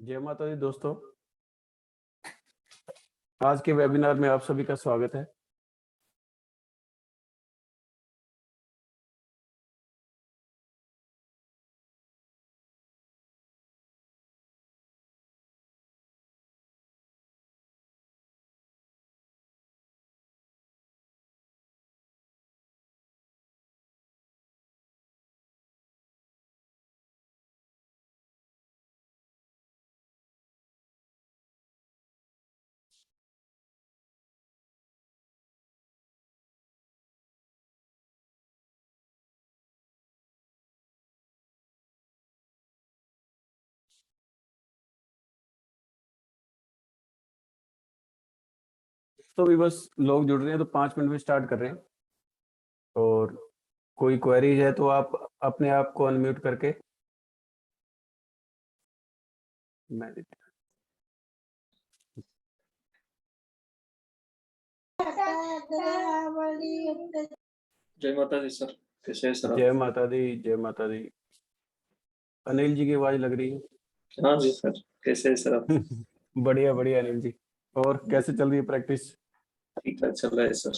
जय माता दी दोस्तों। आज के वेबिनार में आप सभी का स्वागत है। तो भी बस लोग जुड़ रहे हैं तो 5 मिनट में स्टार्ट कर रहे हैं। और कोई क्वेरी है तो आप अपने आप को अनम्यूट करके जय माता दी सर, कैसे हैं सर आप? जय माता दी, जय माता दी। अनिल जी की आवाज लग रही है। हाँ जी सर, कैसे हैं सर आप? बढ़िया बढ़िया अनिल जी। और कैसे चल रही है प्रैक्टिस? ठीक ठाक चल रहा है sir.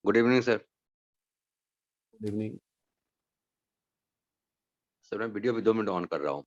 Good evening sir. Good evening. Sir मैं वीडियो भी 2 मिनट ऑन कर रहा हूँ।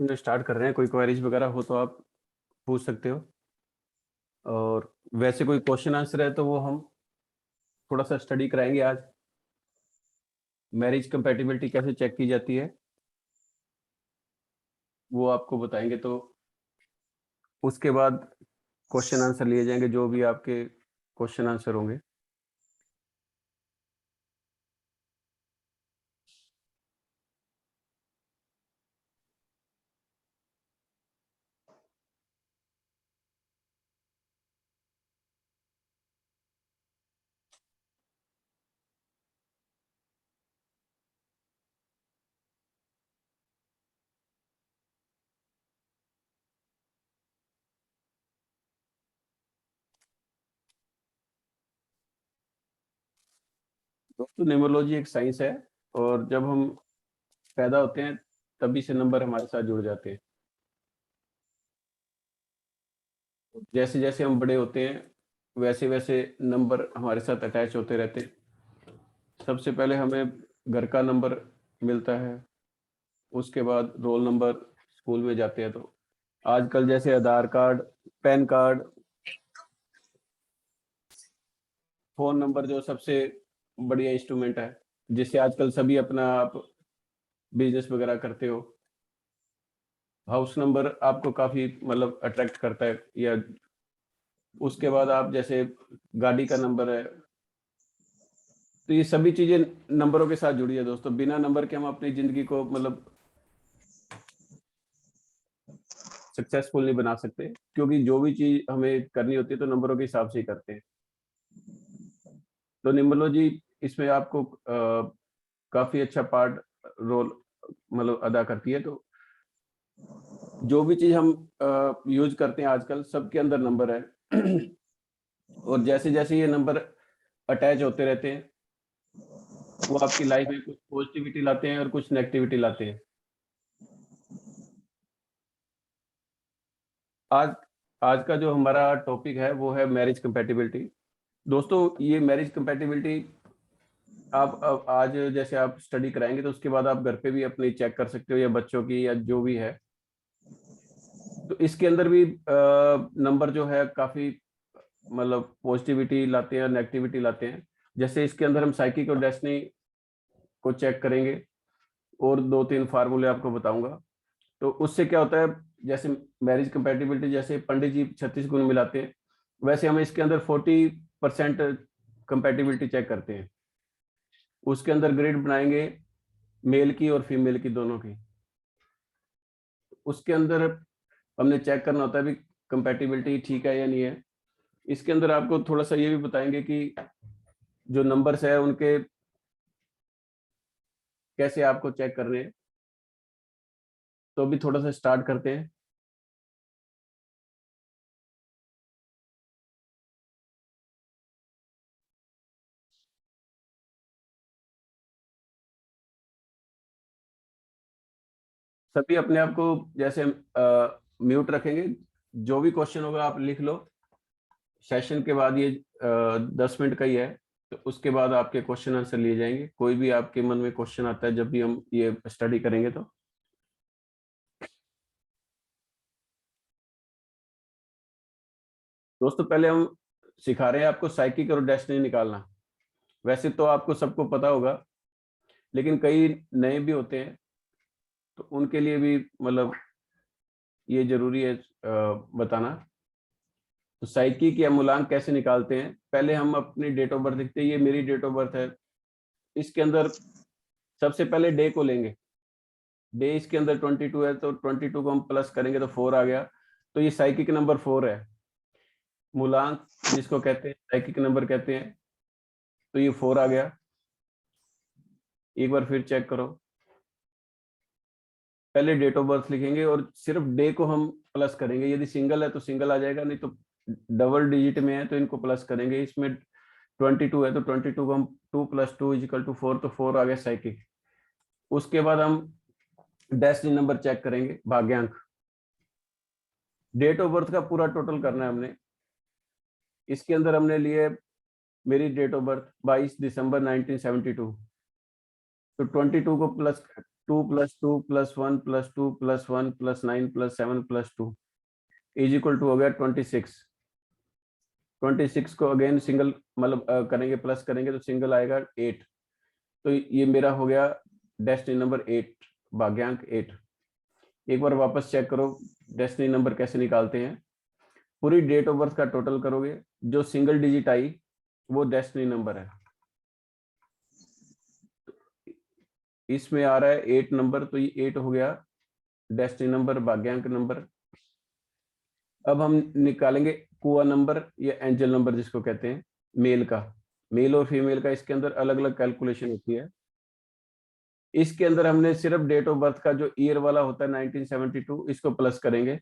स्टार्ट कर रहे हैं। कोई क्वेरीज वगैरह हो तो आप पूछ सकते हो। और वैसे कोई क्वेश्चन आंसर है तो वो हम थोड़ा सा स्टडी कराएंगे आज। मैरिज कंपैटिबिलिटी कैसे चेक की जाती है वो आपको बताएंगे। तो उसके बाद क्वेश्चन आंसर लिए जाएंगे, जो भी आपके क्वेश्चन आंसर होंगे। दोस्तों न्यूमरोलॉजी एक साइंस है और जब हम पैदा होते हैं तभी से नंबर हमारे साथ जुड़ जाते हैं। जैसे जैसे हम बड़े होते हैं वैसे वैसे नंबर हमारे साथ अटैच होते रहते हैं। सबसे पहले हमें घर का नंबर मिलता है, उसके बाद रोल नंबर। स्कूल में जाते हैं तो आजकल जैसे Aadhaar card, PAN card, phone number जो सबसे बढ़िया इंस्ट्रूमेंट है जिससे आजकल सभी अपना आप बिजनेस वगैरह करते हो। हाउस नंबर आपको काफी मतलब अट्रैक्ट करता है। या उसके बाद आप जैसे गाड़ी का नंबर है, तो ये सभी चीजें नंबरों के साथ जुड़ी है दोस्तों। बिना नंबर के हम अपनी जिंदगी को मतलब सक्सेसफुल नहीं बना सकते, क्योंकि जो भी चीज हमें करनी होती है तो नंबरों के हिसाब से ही करते हैं। तो न्यूमरोलॉजी इसमें आपको काफी अच्छा पार्ट रोल मतलब अदा करती है। तो जो भी चीज हम यूज करते हैं आजकल सबके अंदर नंबर है। और जैसे जैसे ये नंबर अटैच होते रहते हैं वो आपकी लाइफ में कुछ पॉजिटिविटी लाते हैं और कुछ नेगेटिविटी लाते हैं। आज आज का जो हमारा टॉपिक है वो है मैरिज कंपैटिबिलिटी। दोस्तों ये मैरिज कंपैटिबिलिटी आप अब आज जैसे आप स्टडी कराएंगे तो उसके बाद आप घर पे भी अपनी चेक कर सकते हो, या बच्चों की या जो भी है। तो इसके अंदर भी नंबर जो है काफी मतलब पॉजिटिविटी लाते हैं और नेगेटिविटी लाते हैं। जैसे इसके अंदर हम साइकिक और डेस्टिनी को चेक करेंगे और 2-3 फार्मूले आपको बताऊंगा। तो उससे क्या होता है, जैसे मैरिज कंपैटिबिलिटी जैसे पंडित जी 36 गुण मिलाते हैं, वैसे हमें इसके अंदर 40% कंपैटिबिलिटी चेक करते हैं। उसके अंदर ग्रिड बनाएंगे मेल की और फीमेल की, दोनों की। उसके अंदर हमने चेक करना होता है भी कंपैटिबिलिटी ठीक है या नहीं है। इसके अंदर आपको थोड़ा सा ये भी बताएंगे कि जो नंबर्स है उनके कैसे आपको चेक करने हैं। तो अभी थोड़ा सा स्टार्ट करते हैं। सभी अपने आप को जैसे म्यूट रखेंगे। जो भी क्वेश्चन होगा आप लिख लो। सेशन के बाद ये 10 मिनट का ही है, तो उसके बाद आपके क्वेश्चन आंसर लिए जाएंगे। कोई भी आपके मन में क्वेश्चन आता है जब भी हम ये स्टडी करेंगे तो। दोस्तों पहले हम सिखा रहे हैं आपको साइकिक और डेस्टिनी निकालना। वैसे तो आपको सबको पता होगा, लेकिन कई नए भी होते हैं, तो उनके लिए भी मतलब ये जरूरी है बताना। तो साइकिक या मूलांक कैसे निकालते हैं, पहले हम अपनी डेट ऑफ बर्थ लिखते हैं। ये मेरी डेट ऑफ बर्थ है। इसके अंदर सबसे पहले डे को लेंगे। डे इसके अंदर 22 है, तो 22 को हम प्लस करेंगे तो 4 आ गया। तो ये साइकिक नंबर 4 है। मूलांक जिसको कहते हैं साइकिक नंबर कहते हैं, तो ये 4 आ गया। एक बार फिर चेक करो। पहले डेट ऑफ बर्थ लिखेंगे और सिर्फ डे को हम प्लस करेंगे। यदि सिंगल है तो सिंगल आ जाएगा, नहीं तो डबल डिजिट में है तो इनको प्लस करेंगे। इसमें 22 है तो 22 को हम 2 + 2 = 4, तो 4 आ गया साइकिक। उसके बाद हम डेस्टिनी नंबर चेक करेंगे, भाग्यांक। डेट ऑफ बर्थ का पूरा टोटल करना है हमने। इसके अंदर हमने लिए मेरी डेट ऑफ बर्थ 22 दिसंबर 1972। तो 22 को प्लस 2 + 2 + 1 + 2 + 1 + 9 + 7 + 2 = हो गया 26। 26 को अगेन सिंगल मतलब करेंगे, प्लस करेंगे तो सिंगल आएगा 8। तो ये मेरा हो गया डेस्टिनी नंबर 8, भाग्यांक 8। एक बार वापस चेक करो डेस्टिनी नंबर कैसे निकालते हैं। पूरी डेट ऑफ बर्थ का टोटल करोगे, जो सिंगल डिजिट आई वो डेस्टिनी नंबर है। इसमें आ रहा है 8 नंबर, तो ये 8 हो गया डेस्टिनी नंबर, भाग्यांक नंबर। अब हम निकालेंगे कुआ नंबर या एंजल नंबर जिसको कहते हैं, मेल का। मेल और फीमेल का इसके अंदर अलग अलग कैलकुलेशन होती है। इसके अंदर हमने सिर्फ डेट ऑफ बर्थ का जो ईयर वाला होता है 1972, इसको प्लस करेंगे।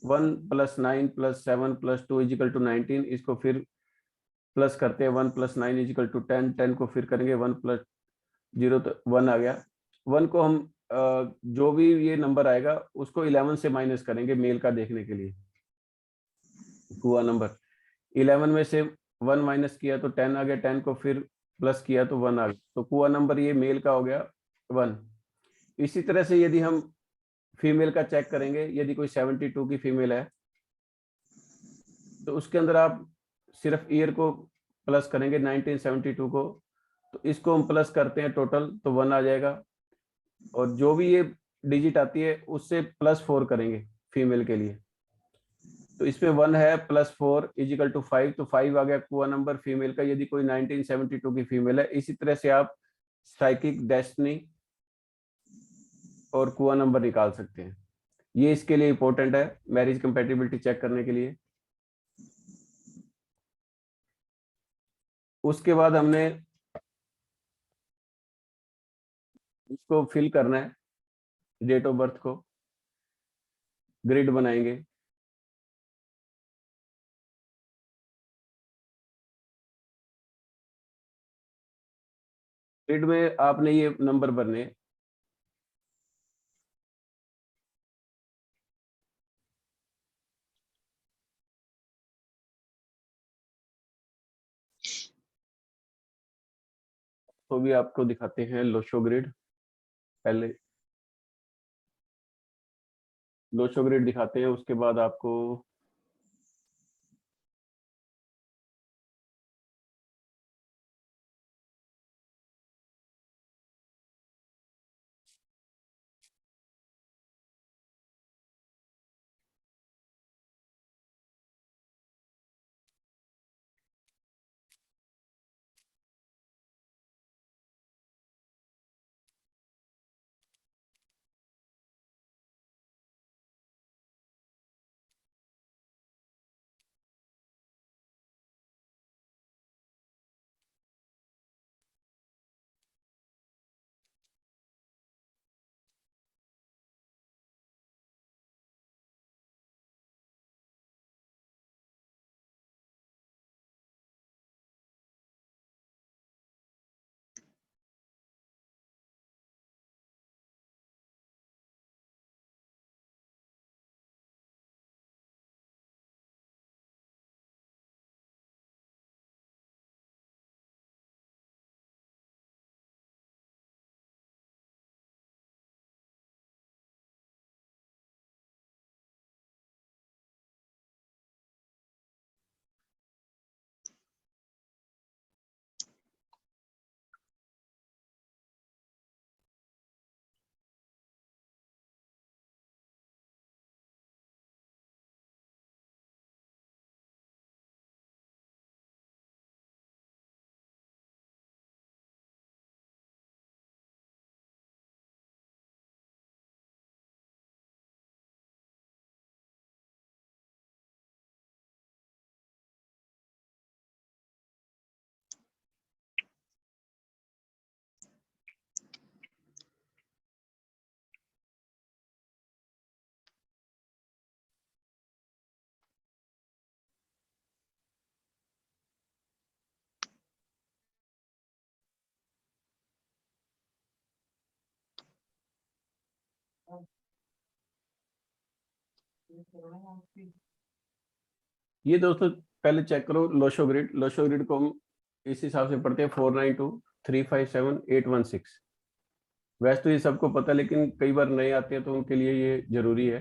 1 + 9 + 7 + 2 = 19। इसको फिर प्लस करते हैं। 1 + 9 = 10। 10 को फिर करेंगे 1 + 0, तो 1 आ गया। 1 को हम जो भी ये नंबर आएगा उसको 11 से माइनस करेंगे मेल का देखने के लिए। कुआ नंबर 11 में से 1 माइनस किया तो 10 आ गया। 10 को फिर प्लस किया तो 1 आ गया। तो कुआ नंबर ये मेल का हो गया 1। इसी तरह से यदि हम फीमेल का चेक करेंगे, यदि कोई 72 की फीमेल है तो उसके अंदर आप सिर्फ ईयर को प्लस करेंगे 1972 को। तो इसको हम प्लस करते हैं टोटल, तो 1 आ जाएगा। और जो भी ये डिजिट आती है उससे +4 करेंगे फीमेल के लिए। तो इसमें 1 है +4 = 5, तो 5 आ गया कुआ नंबर फीमेल का, यदि कोई 1972 की फीमेल है। इसी तरह से आप साइकिक, डेस्टिनी और कुआ नंबर निकाल सकते हैं। ये इसके लिए इंपॉर्टेंट है मैरिज कंपैटिबिलिटी चेक करने के लिए। उसके बाद हमने इसको फिल करना है, डेट ऑफ बर्थ को ग्रिड बनाएंगे। ग्रिड में आपने ये नंबर भरने हैं। तो भी आपको दिखाते हैं लोशो ग्रिड। पहले लोशो ग्रिड दिखाते हैं, उसके बाद आपको ये दोस्तों पहले चेक करो लोशो ग्रिड को हम इस हिसाब से पढ़ते हैं 492357 816। वैसे तो ये सबको पता है, लेकिन कई बार नए आते हैं तो उनके लिए ये जरूरी है।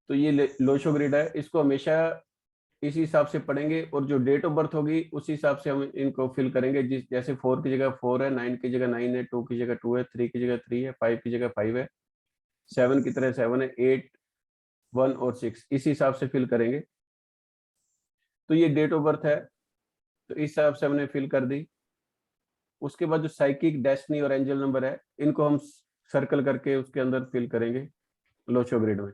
तो ये लोशो ग्रिड है, इसको हमेशा इसी हिसाब से पढ़ेंगे और जो डेट ऑफ बर्थ होगी उसी हिसाब से हम इनको फिल करेंगे। जिस जैसे 4 की जगह 4 है, 9 की जगह 9 है, 2 की जगह 2 है, 3 की जगह 3 है, 5 की जगह 5 है, 7 की तरह 7 है, 8, 1 और 6 इसी हिसाब से फिल करेंगे। तो ये डेट ऑफ बर्थ है, तो इस हिसाब से हमने फिल कर दी। उसके बाद जो साइकिक, डेस्टिनी और एंजल नंबर है, इनको हम सर्कल करके उसके अंदर फिल करेंगे लोशो ग्रिड में।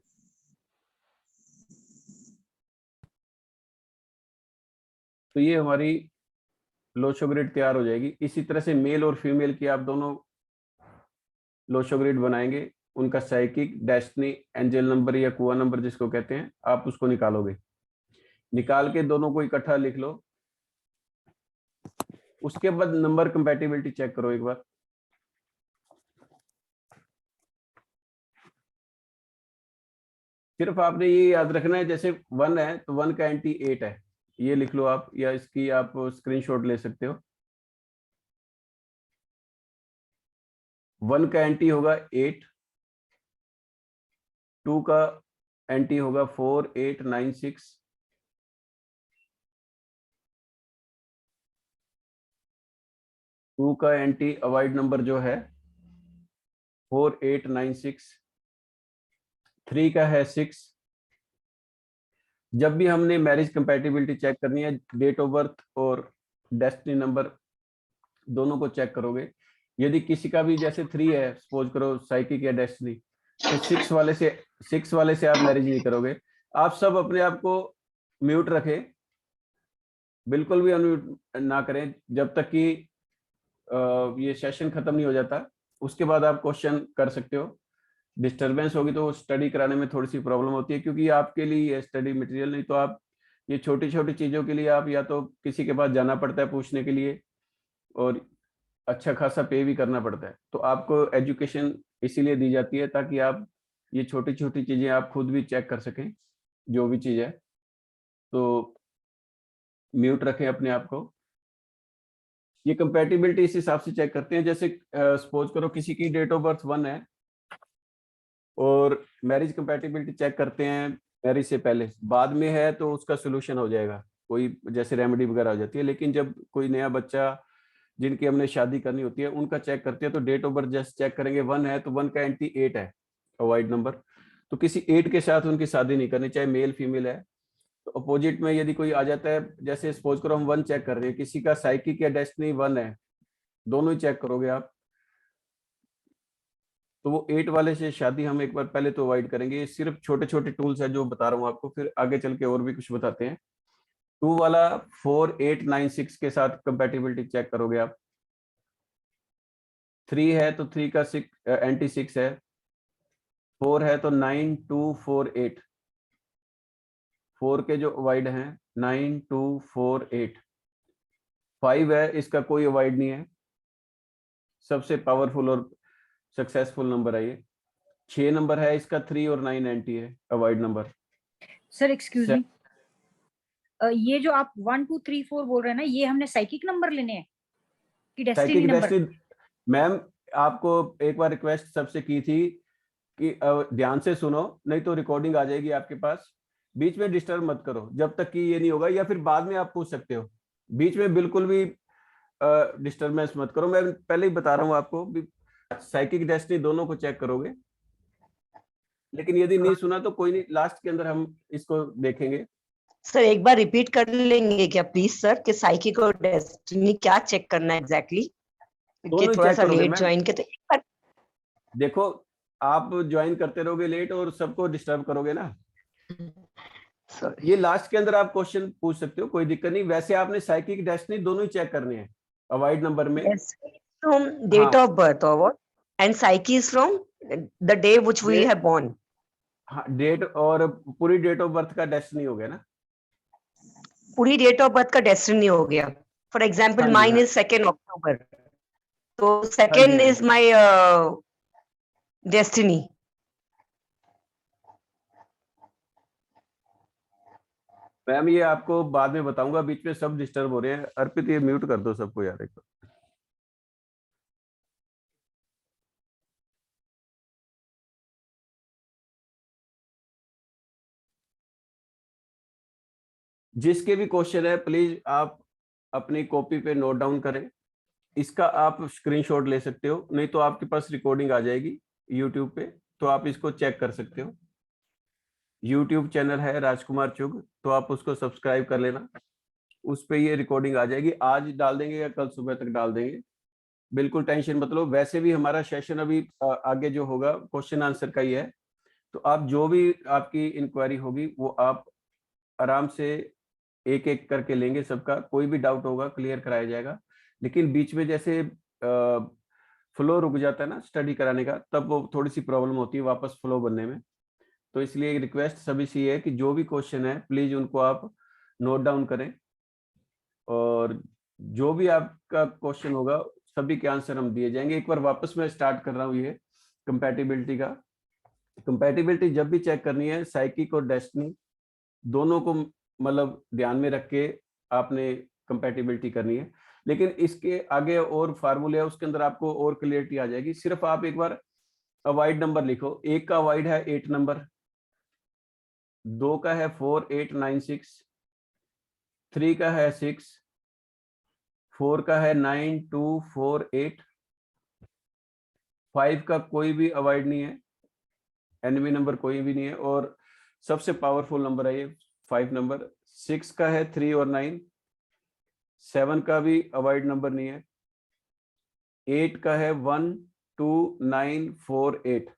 तो ये हमारी लोशो ग्रिड तैयार हो जाएगी। इसी तरह से मेल और फीमेल की आप दोनों लोशो ग्रिड बनाएंगे। उनका साइकिक, डेस्टिनी, एंजल नंबर या कुआ नंबर जिसको कहते हैं, आप उसको निकालोगे। निकाल के दोनों को इकट्ठा लिख लो। उसके बाद नंबर कंपैटिबिलिटी चेक करो एक बार। सिर्फ आपने ये याद रखना है, जैसे 1 है तो 1 का एंटी 8 है, ये लिख लो आप, या इसकी आप स्क्रीनशॉट ले सकते हो। 1 का एंटी होगा 8, 2 का एंटी होगा 4, 8, 9, 6, 2 का एंटी अवॉइड नंबर जो है 4, 8, 9, 6, 3 का है 6। जब भी हमने मैरिज कंपैटिबिलिटी चेक करनी है, डेट ऑफ बर्थ और डेस्टिनी नंबर दोनों को चेक करोगे। यदि किसी का भी जैसे 3 है, सपोज करो साइकिक या डेस्टिनी, तो 6 वाले से आप मैरिज नहीं करोगे। आप सब अपने आप को म्यूट रखें, बिल्कुल भी अनम्यूट ना करें जब तक कि ये सेशन खत्म नहीं हो जाता। उसके बाद आप क्वेश्चन कर सकते हो। डिस्टरबेंस होगी तो स्टडी कराने में थोड़ी सी प्रॉब्लम होती है, क्योंकि आपके लिए ये स्टडी मटेरियल नहीं, तो आप ये छोटी छोटी चीजों के लिए आप या तो किसी के पास जाना पड़ता है पूछने के लिए, और अच्छा खासा पे भी करना पड़ता है। तो आपको एजुकेशन इसीलिए दी जाती है ताकि आप ये छोटी छोटी चीजें आप खुद भी चेक कर सकें, जो भी चीज है। तो म्यूट रखें अपने आप को। ये कंपैटिबिलिटी इस हिसाब से चेक करते हैं, जैसे सपोज करो किसी की डेट ऑफ बर्थ 1 है और मैरिज कंपैटिबिलिटी चेक करते हैं मैरिज से पहले, बाद में है तो उसका सोल्यूशन हो जाएगा, कोई जैसे रेमेडी वगैरह हो जाती है। लेकिन जब कोई नया बच्चा जिनकी हमने शादी करनी होती है उनका चेक करते हैं, तो date of birth just check करेंगे। 1 है तो 1 का एंटी 8 है, अवॉइड नंबर, तो किसी 8 के साथ उनकी शादी नहीं करनी, चाहे मेल फीमेल है। तो अपोजिट में यदि कोई आ जाता है, जैसे सपोज करो हम 1 चेक कर रहे हैं, किसी का साइकिक या डेस्टिनी 1 है, दोनों ही चेक करोगे आप, तो वो 8 वाले से शादी हम एक बार पहले तो अवॉइड करेंगे। ये सिर्फ छोटे छोटे टूल्स है जो बता रहा हूँ आपको, फिर आगे चल के और भी कुछ बताते हैं। 2 वाला 4, 8, 9, 6 के साथ कंपैटिबिलिटी चेक करोगे आप। 3 है तो 3 का 6 एंटी 6 है। 4 है तो 9, 2, 4, 8, 4 के जो अवॉइड हैं 9, 2, 4, 8। 5 है, इसका कोई अवॉइड नहीं है, सबसे पावरफुल और सक्सेसफुल नंबर है ये। 6 नंबर है, इसका 3 और 9 एंटी है, avoid number. Sir excuse me, ये जो आप 1, 2, 3, 4 बोल रहे हैं ना, ये हमने साइकिक नंबर लेने हैं कि destiny psychic number? Destiny, ma'am आपको एक बार रिक्वेस्ट सबसे की थी कि ध्यान से सुनो, नहीं तो रिकॉर्डिंग आ जाएगी आपके पास। बीच में डिस्टर्ब मत करो जब तक कि ये नहीं होगा, या फिर बाद में आप पूछ सकते हो। बीच में बिल्कुल भी डिस्टर्बेंस मत करो। मैं पहले ही बता रहा हूँ आपको, साइकिक डेस्टिनी दोनों को चेक करोगे। लेकिन यदि नहीं सुना तो कोई नहीं, लास्ट के अंदर हम इसको देखेंगे। सर एक बार रिपीट कर लेंगे क्या प्लीज सर, कि साइकिक और डेस्टिनी क्या चेक करना है एग्जैक्टली? दोनों ही थोड़ा चेक सा करोगे लेट मैम। ज्वाइन के तो एक बार देखो, आप ज्वाइन करते रहोगे लेट और सबको डिस्टर्ब करोगे ना। सॉरी। ये लास्ट के अंदर आप क्वेश्चन पूछ सकते हो, कोई दिक्कत नहीं। वैसे आपने साइकिक डेस्टिनी दोनों ही चेक करने हैं अवॉइड नंबर में। फ्रॉम डेट हाँ। ऑफ बर्थ और what, and psyche is from the day which we have born. हाँ, डेट और पूरी डेट ऑफ बर्थ का डेस्टिनी हो गया ना। पूरी डेट ऑफ बर्थ का डेस्टिनी हो गया। फॉर एग्जांपल हाँ जी, माइन हाँ। इज 2 अक्टूबर, तो हाँ जी, 2 हाँ इज जी। My destiny. मैम ये आपको बाद में बताऊंगा, बीच में सब डिस्टर्ब हो रहे हैं। अर्पित ये म्यूट कर दो सबको यार एक बार। जिसके भी क्वेश्चन है प्लीज आप अपनी कॉपी पे नोट डाउन करें। इसका आप स्क्रीनशॉट ले सकते हो, नहीं तो आपके पास रिकॉर्डिंग आ जाएगी यूट्यूब पे, तो आप इसको चेक कर सकते हो। यूट्यूब चैनल है राजकुमार चुग, तो आप उसको सब्सक्राइब कर लेना, उस पे ये रिकॉर्डिंग आ जाएगी। आज डाल देंगे या कल सुबह तक डाल देंगे, बिल्कुल टेंशन मत लो। वैसे भी हमारा सेशन अभी आगे जो होगा क्वेश्चन आंसर का ही है, तो आप जो भी आपकी इंक्वायरी होगी वो आप आराम से एक एक करके लेंगे, सबका कोई भी डाउट होगा क्लियर कराया जाएगा। लेकिन बीच में जैसे फ्लो रुक जाता है ना स्टडी कराने का, तब वो थोड़ी सी प्रॉब्लम होती है वापस फ्लो बनने में। तो इसलिए एक रिक्वेस्ट सभी से है कि जो भी क्वेश्चन है प्लीज उनको आप नोट डाउन करें, और जो भी आपका क्वेश्चन होगा सभी के आंसर हम दिए जाएंगे। एक बार वापस मैं स्टार्ट कर रहा हूँ ये कंपैटिबिलिटी का। कंपैटिबिलिटी जब भी चेक करनी है, साइकिक और डेस्टिनी दोनों को मतलब ध्यान में रख के आपने कंपैटिबिलिटी करनी है। लेकिन इसके आगे और फार्मूले है, उसके अंदर आपको और क्लियरिटी आ जाएगी। सिर्फ आप एक बार अवॉइड नंबर लिखो। एक का अवॉइड है 8 नंबर, 2 का है 4 8 9 6, 3 का है 6, 4 का है 9 2 4 8, 5 का कोई भी अवॉइड नहीं है, एनवी नंबर कोई भी नहीं है, और सबसे पावरफुल नंबर है ये 5 नंबर। 6 का है 3 और 9, 7 का भी अवॉइड नंबर नहीं है, 8 का है 1 2 9 4 8,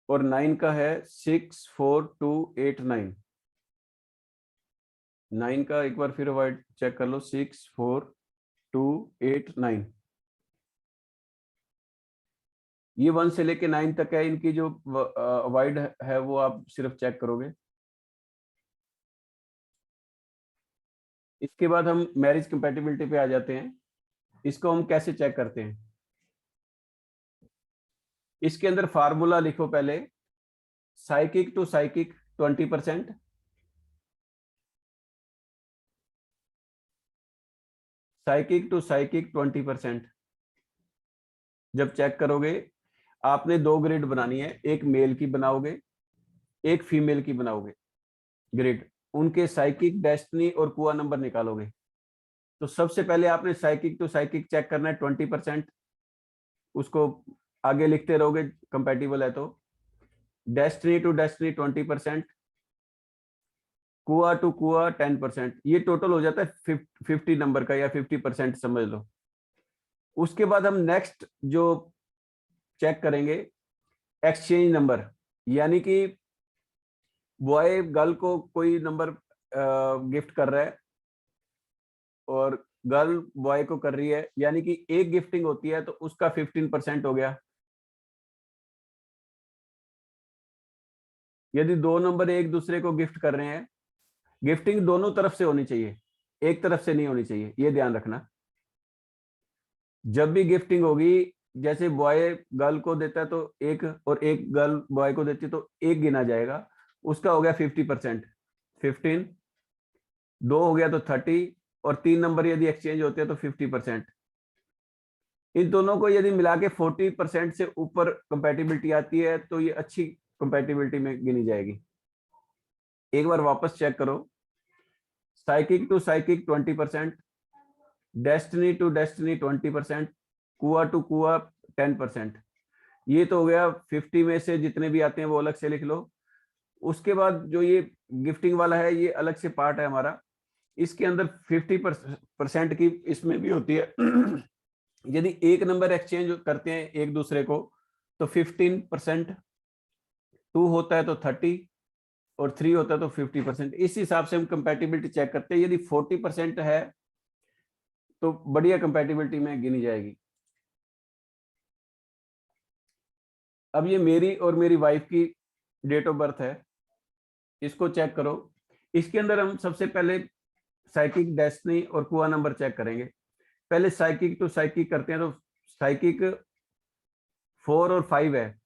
और 9 का है 6 4 2 8 9। 9 का एक बार फिर अवॉइड चेक कर लो, 6 4 2 8 9। ये 1 से लेके 9 तक है, इनकी जो अवॉइड है वो आप सिर्फ चेक करोगे। इसके बाद हम मैरिज कंपैटिबिलिटी पे आ जाते हैं। इसको हम कैसे चेक करते हैं? इसके अंदर फार्मूला लिखो पहले, psychic to psychic 20%, psychic to psychic 20%। जब चेक करोगे आपने 2 ग्रिड बनानी है, एक मेल की बनाओगे एक फीमेल की बनाओगे ग्रिड, उनके साइकिक डेस्टिनी और कुआ नंबर निकालोगे। तो सबसे पहले आपने साइकिक टू साइकिक चेक करना है 20%, उसको आगे लिखते रहोगे कंपैटिबल है तो। Destiny to destiny 20%, kua to कुआ 10%। ये टोटल हो जाता है 50 नंबर का, या 50% समझ लो। उसके बाद हम नेक्स्ट जो चेक करेंगे एक्सचेंज नंबर, यानी कि बॉय गर्ल को कोई नंबर गिफ्ट कर रहा है और गर्ल बॉय को कर रही है, यानी कि एक गिफ्टिंग होती है तो उसका 15% हो गया। यदि 2 नंबर एक दूसरे को गिफ्ट कर रहे हैं, गिफ्टिंग दोनों तरफ से होनी चाहिए, एक तरफ से नहीं होनी चाहिए, ये ध्यान रखना। जब भी गिफ्टिंग होगी, जैसे बॉय गर्ल को देता है तो एक, और एक गर्ल बॉय को देती है तो एक गिना जाएगा, उसका हो गया 50%। 15, 2 हो गया तो 30, और 3 नंबर यदि एक्सचेंज होते हैं तो 50%। इन दोनों को यदि मिला के 40% से ऊपर कंपैटिबिलिटी आती है तो ये अच्छी कंपैटिबिलिटी में गिनी जाएगी। एक बार वापस चेक करो, psychic to psychic 20%, destiny to destiny 20%, kua to कुआ 10%। ये तो हो गया 50 में से जितने भी आते हैं वो अलग से लिख लो। उसके बाद जो ये गिफ्टिंग वाला है ये अलग से पार्ट है हमारा, इसके अंदर 50% की इसमें भी होती है। यदि एक नंबर एक्सचेंज करते हैं एक दूसरे को तो 15%, 2 होता है तो 30, और 3 होता है तो 50%। इस हिसाब से हम कंपैटिबिलिटी चेक करते हैं। यदि 40% है तो बढ़िया कंपैटिबिलिटी में गिनी जाएगी। अब ये मेरी और मेरी वाइफ की डेट ऑफ बर्थ है, इसको चेक करो। इसके अंदर हम सबसे पहले साइकिक डेस्टिनी और कुआ नंबर चेक करेंगे। पहले साइकिक टू साइकिक करते हैं, तो साइकिक 4 और 5 है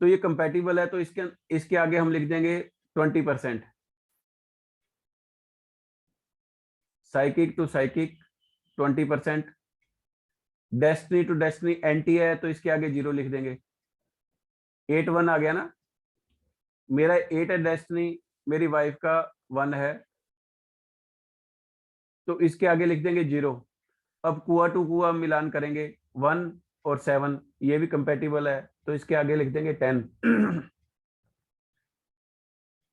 तो ये कंपैटिबल है, तो इसके आगे हम लिख देंगे 20%, psychic to psychic 20%, destiny to destiny एंटी है तो इसके आगे 0 लिख देंगे। 8 1 आ गया ना, मेरा 8 है डेस्टिनी, मेरी वाइफ का 1 है तो इसके आगे लिख देंगे 0। अब कुआ टू कुआ मिलान करेंगे, 1 और 7 ये भी कंपेटिबल है तो इसके आगे लिख देंगे 10।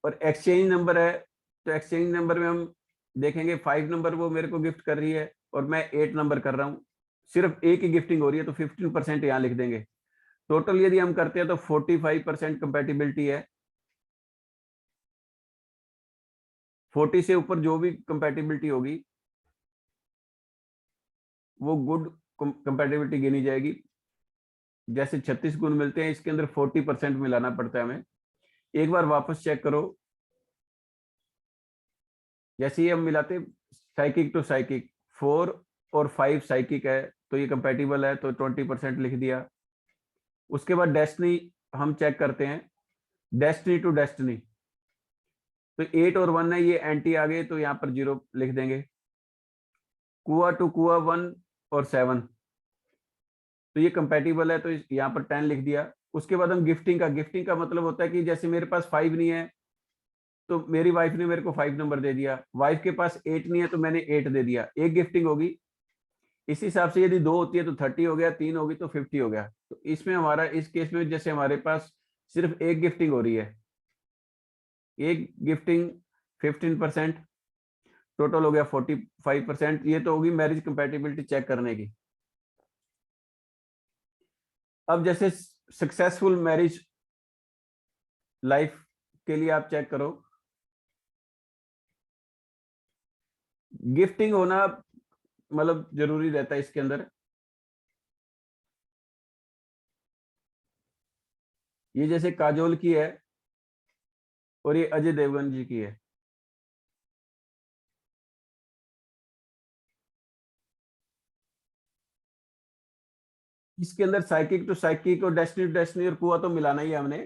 और एक्सचेंज नंबर है तो एक्सचेंज नंबर में हम देखेंगे 5 नंबर वो मेरे को गिफ्ट कर रही है और मैं 8 नंबर कर रहा हूँ, सिर्फ एक ही गिफ्टिंग हो रही है तो 15% यहाँ लिख देंगे। टोटल यदि हम करते हैं तो 45% कंपेटिबिलिटी है। 40 से ऊपर जो भी कंपेटिबिलिटी होगी वो गुड कंपेटिबिलिटी गिनी जाएगी। जैसे 36 गुण मिलते हैं, इसके अंदर 40% मिलाना पड़ता है हमें। एक बार वापस चेक करो, जैसे ही हम मिलाते साइकिक टू साइकिक, 4 और 5 साइकिक है तो ये कंपेटिबल है तो 20% लिख दिया। उसके बाद डेस्टिनी हम चेक करते हैं, डेस्टिनी टू डेस्टिनी तो 8 और 1 है, ये एंटी आ गए तो यहाँ पर 0 लिख देंगे। कुआ टू कुआ 1 और 7 तो ये कंपेटिबल है तो यहाँ पर 10 लिख दिया। उसके बाद हम गिफ्टिंग का मतलब होता है कि जैसे मेरे पास 5 नहीं है तो मेरी वाइफ ने मेरे को 5 नंबर दे दिया, वाइफ के पास 8 नहीं है तो मैंने 8 दे दिया, एक गिफ्टिंग होगी। इसी हिसाब से यदि 2 होती है तो 30 हो गया, 3 होगी तो 50 हो गया। तो इसमें हमारा, इस केस में जैसे हमारे पास सिर्फ एक गिफ्टिंग हो रही है, एक गिफ्टिंग 15%, टोटल हो गया 45%। ये तो होगी मैरिज कंपैटिबिलिटी चेक करने की। अब जैसे सक्सेसफुल मैरिज लाइफ के लिए आप चेक करो, गिफ्टिंग होना मतलब जरूरी रहता है इसके अंदर। ये जैसे काजोल की है और ये अजय देवगन जी की है। इसके अंदर साइकिक टू साइकिक और डेस्टिनी टू डेस्टिनी और कुआ तो मिलाना ही है हमने।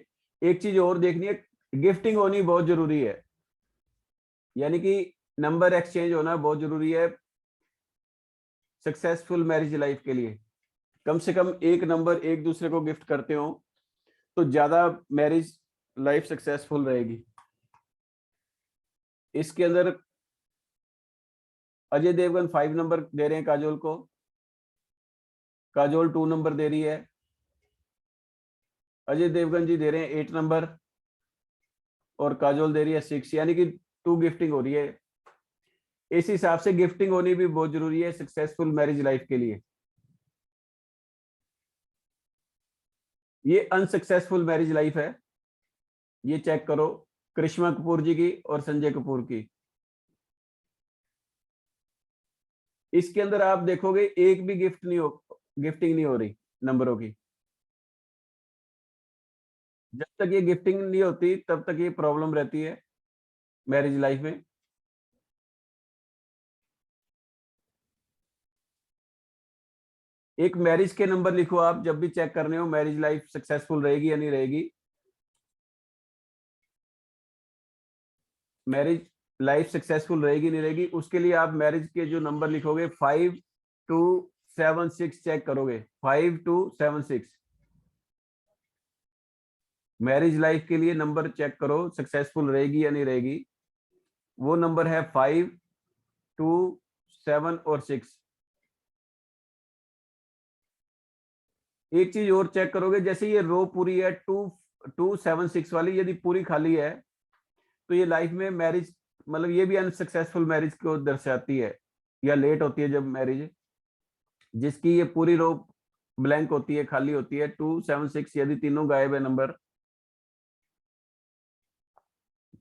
एक चीज और देखनी है, गिफ्टिंग होनी बहुत जरूरी है, यानी कि नंबर एक्सचेंज होना बहुत जरूरी है सक्सेसफुल मैरिज लाइफ के लिए। कम से कम एक नंबर एक दूसरे को गिफ्ट करते हो तो ज्यादा मैरिज लाइफ सक्सेसफुल रहेगी। इसके अंदर अजय देवगन 5 नंबर दे रहे हैं काजोल को, काजोल 2 नंबर दे रही है, अजय देवगन जी दे रहे हैं 8 नंबर और काजोल दे रही है 6, यानी कि 2 गिफ्टिंग हो रही है। इस हिसाब से गिफ्टिंग होनी भी बहुत जरूरी है सक्सेसफुल मैरिज लाइफ के लिए। ये अनसक्सेसफुल मैरिज लाइफ है, ये चेक करो करिश्मा कपूर जी की और संजय कपूर की। इसके अंदर आप देखोगे एक भी गिफ्टिंग नहीं हो रही नंबरों की। जब तक ये गिफ्टिंग नहीं होती तब तक ये प्रॉब्लम रहती है मैरिज लाइफ में। एक मैरिज के नंबर लिखो आप जब भी चेक करने हो मैरिज लाइफ सक्सेसफुल रहेगी या नहीं रहेगी। मैरिज लाइफ सक्सेसफुल रहेगी नहीं रहेगी, उसके लिए आप मैरिज के जो नंबर लिखोगे 5 2 7 6 चेक करोगे, 5 2 7 6 मैरिज लाइफ के लिए नंबर चेक करो सक्सेसफुल रहेगी या नहीं रहेगी। वो नंबर है 5 2 7 और 6। एक चीज और चेक करोगे, जैसे ये रो पूरी है 2 2 7 6 वाली, यदि पूरी खाली है तो ये लाइफ में मैरिज मतलब ये भी अनसक्सेसफुल मैरिज को दर्शाती है या लेट होती है जब मैरिज। जिसकी ये पूरी रो ब्लैंक होती है, खाली होती है 2 7 6, यदि तीनों गायब है नंबर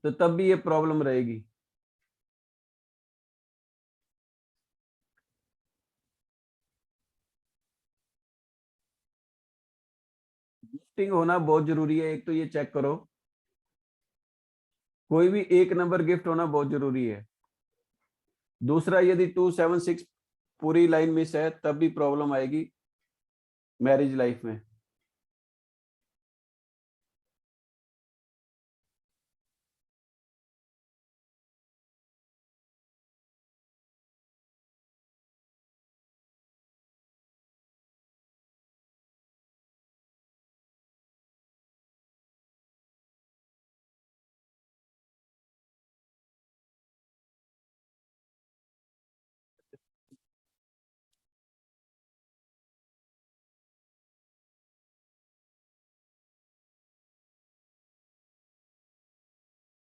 तो तब भी ये प्रॉब्लम रहेगी। गिफ्टिंग होना बहुत जरूरी है, एक तो ये चेक करो, कोई भी एक नंबर गिफ्ट होना बहुत जरूरी है। दूसरा, यदि 2 7 6 पूरी लाइन मिस है तब भी प्रॉब्लम आएगी मैरिज लाइफ में।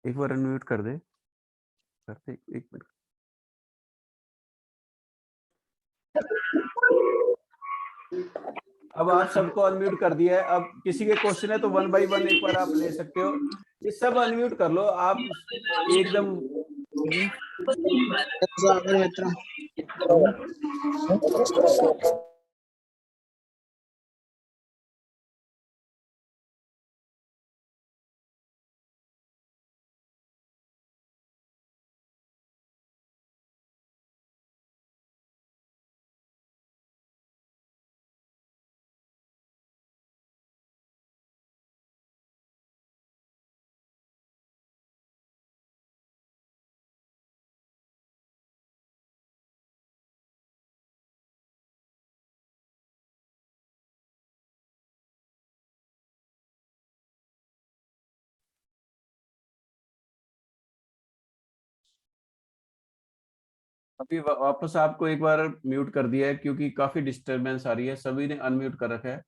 एक बार अनम्यूट कर दे, एक मिनट। अब आप सबको अनम्यूट कर दिया है। अब किसी के क्वेश्चन है तो 1 बाय 1 एक बार आप ले सकते हो। ये सब अनम्यूट कर लो आप एकदम। अभी वापस आपको एक बार म्यूट कर दिया है क्योंकि काफी डिस्टरबेंस आ रही है। सभी ने अनम्यूट कर रखा है।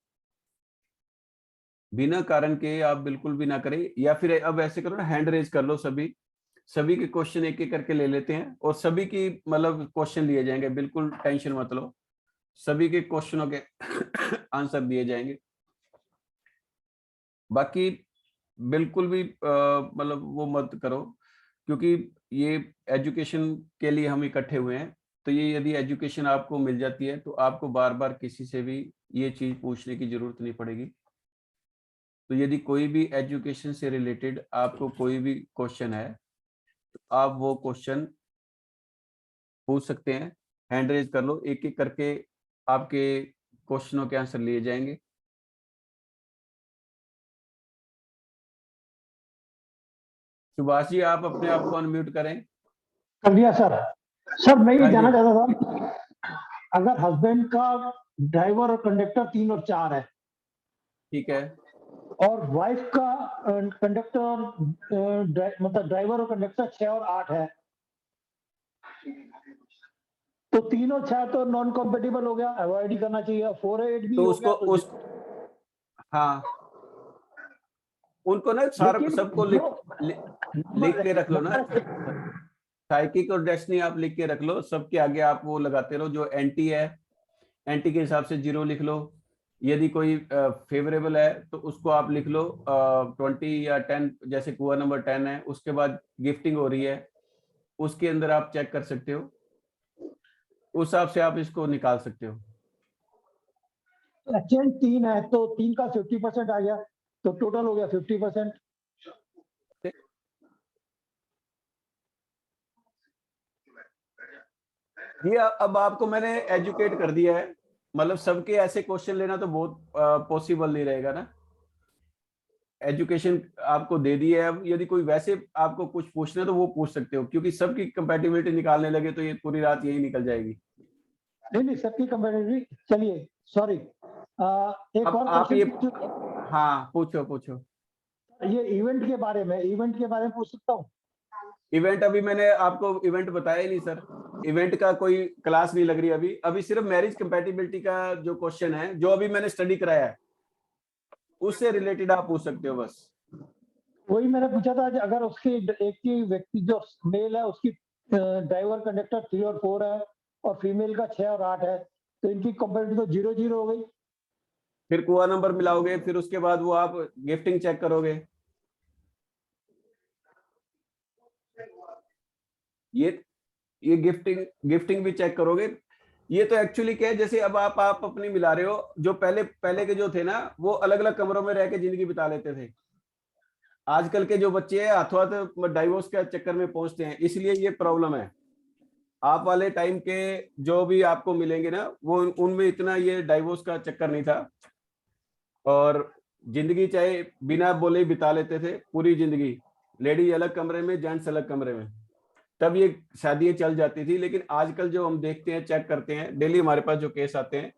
बिना कारण के आप बिल्कुल भी ना करें, या फिर अब ऐसे करो ना, हैंड रेज कर लो। सभी के क्वेश्चन एक एक करके ले लेते हैं और सभी की मतलब क्वेश्चन लिए जाएंगे। बिल्कुल टेंशन मत लो, सभी के क्वेश्चनों के आंसर दिए जाएंगे। बाकी बिल्कुल भी मतलब वो मत करो, क्योंकि ये एजुकेशन के लिए हम इकट्ठे हुए हैं। तो ये यदि एजुकेशन आपको मिल जाती है तो आपको बार बार किसी से भी ये चीज पूछने की जरूरत नहीं पड़ेगी। तो यदि कोई भी एजुकेशन से रिलेटेड आपको कोई भी क्वेश्चन है तो आप वो क्वेश्चन पूछ सकते हैं। हैंड रेज कर लो, एक एक करके आपके क्वेश्चनों के आंसर लिए जाएंगे। सुभाष जी, आप अपने आप को अनम्यूट करें। कर दिया सर। सर मैं ये हाँ जी। जानना चाहता था, अगर हस्बैंड का ड्राइवर और कंडक्टर 3 और 4 है, ठीक है, और वाइफ का कंडक्टर मतलब ड्राइवर और कंडक्टर 6 और 8 है, तो 3 और 6 तो नॉन कॉम्पेटिबल हो गया, अवॉइड ही करना चाहिए। 4 और 8 भी तो हो उसको गया, उस हाँ, उनको ना सारा लेकिन सबको लिख के रख लो ना। साइकिक और डेस्टिनी आप लिख के रख लो। सबके आगे आप वो लगाते रहो। जो एंटी है, एंटी के हिसाब से 0 लिख लो। यदि कोई फेवरेबल है तो उसको आप लिख लो 20 या 10। जैसे कुआ नंबर 10 है, उसके बाद गिफ्टिंग हो रही है, उसके अंदर आप चेक कर सकते हो। उस हिसाब से आप इसको निकाल सकते हो। एक्सचेंज 3 है तो 3 का 50% आ गया, तो टोटल हो गया 50%। ये अब आपको मैंने एजुकेट कर दिया है। मतलब सबके ऐसे क्वेश्चन लेना तो बहुत पॉसिबल नहीं रहेगा ना। एजुकेशन आपको दे दी है। अब यदि कोई वैसे आपको कुछ पूछना है तो वो पूछ सकते हो, क्योंकि सबकी कंपैटिबिलिटी निकालने लगे तो ये पूरी रात यही निकल जाएगी। नहीं सबकी कंपैटिबिलिटी। चलिए सॉरी, एक अब और आप ये क्वेश्चन। हाँ, पूछो। ये इवेंट के बारे में पूछ सकता हूँ? इवेंट अभी मैंने आपको इवेंट बताया ही नहीं सर। इवेंट का कोई क्लास नहीं लग रही अभी सिर्फ मैरिज कंपैटिबिलिटी का जो क्वेश्चन है, जो अभी मैंने स्टडी कराया है, उससे रिलेटेड आप पूछ सकते हो बस। वही मैंने पूछा था, अगर उसकी एक की व्यक्ति जो मेल है उसकी ड्राइवर कंडक्टर 3 और 4 है, और फीमेल का 6 और 8 है, तो इनकी कंपैरिटी तो 0-0 हो गई। फिर कुआ नंबर मिलाओगे, फिर उसके बाद वो आप गिफ्टिंग चेक करोगे। ये गिफ्टिंग भी चेक करोगे। ये तो एक्चुअली क्या है, जैसे अब आप अपनी मिला रहे हो। जो पहले के जो थे ना, वो अलग अलग कमरों में रह के जिंदगी बिता लेते थे। आजकल के जो बच्चे हैं हाथों हाथ डाइवोर्स के चक्कर में पहुंचते हैं, इसलिए ये प्रॉब्लम है। आप वाले टाइम के जो भी आपको मिलेंगे ना, वो उनमें इतना ये डाइवोर्स का चक्कर नहीं था, और जिंदगी चाहे बिना बोले ही बिता लेते थे पूरी जिंदगी। लेडीज अलग कमरे में, जेंट्स अलग कमरे में, तब ये शादियां चल जाती थी। लेकिन आजकल जो हम देखते हैं, चेक करते हैं डेली, हमारे पास जो केस आते हैं,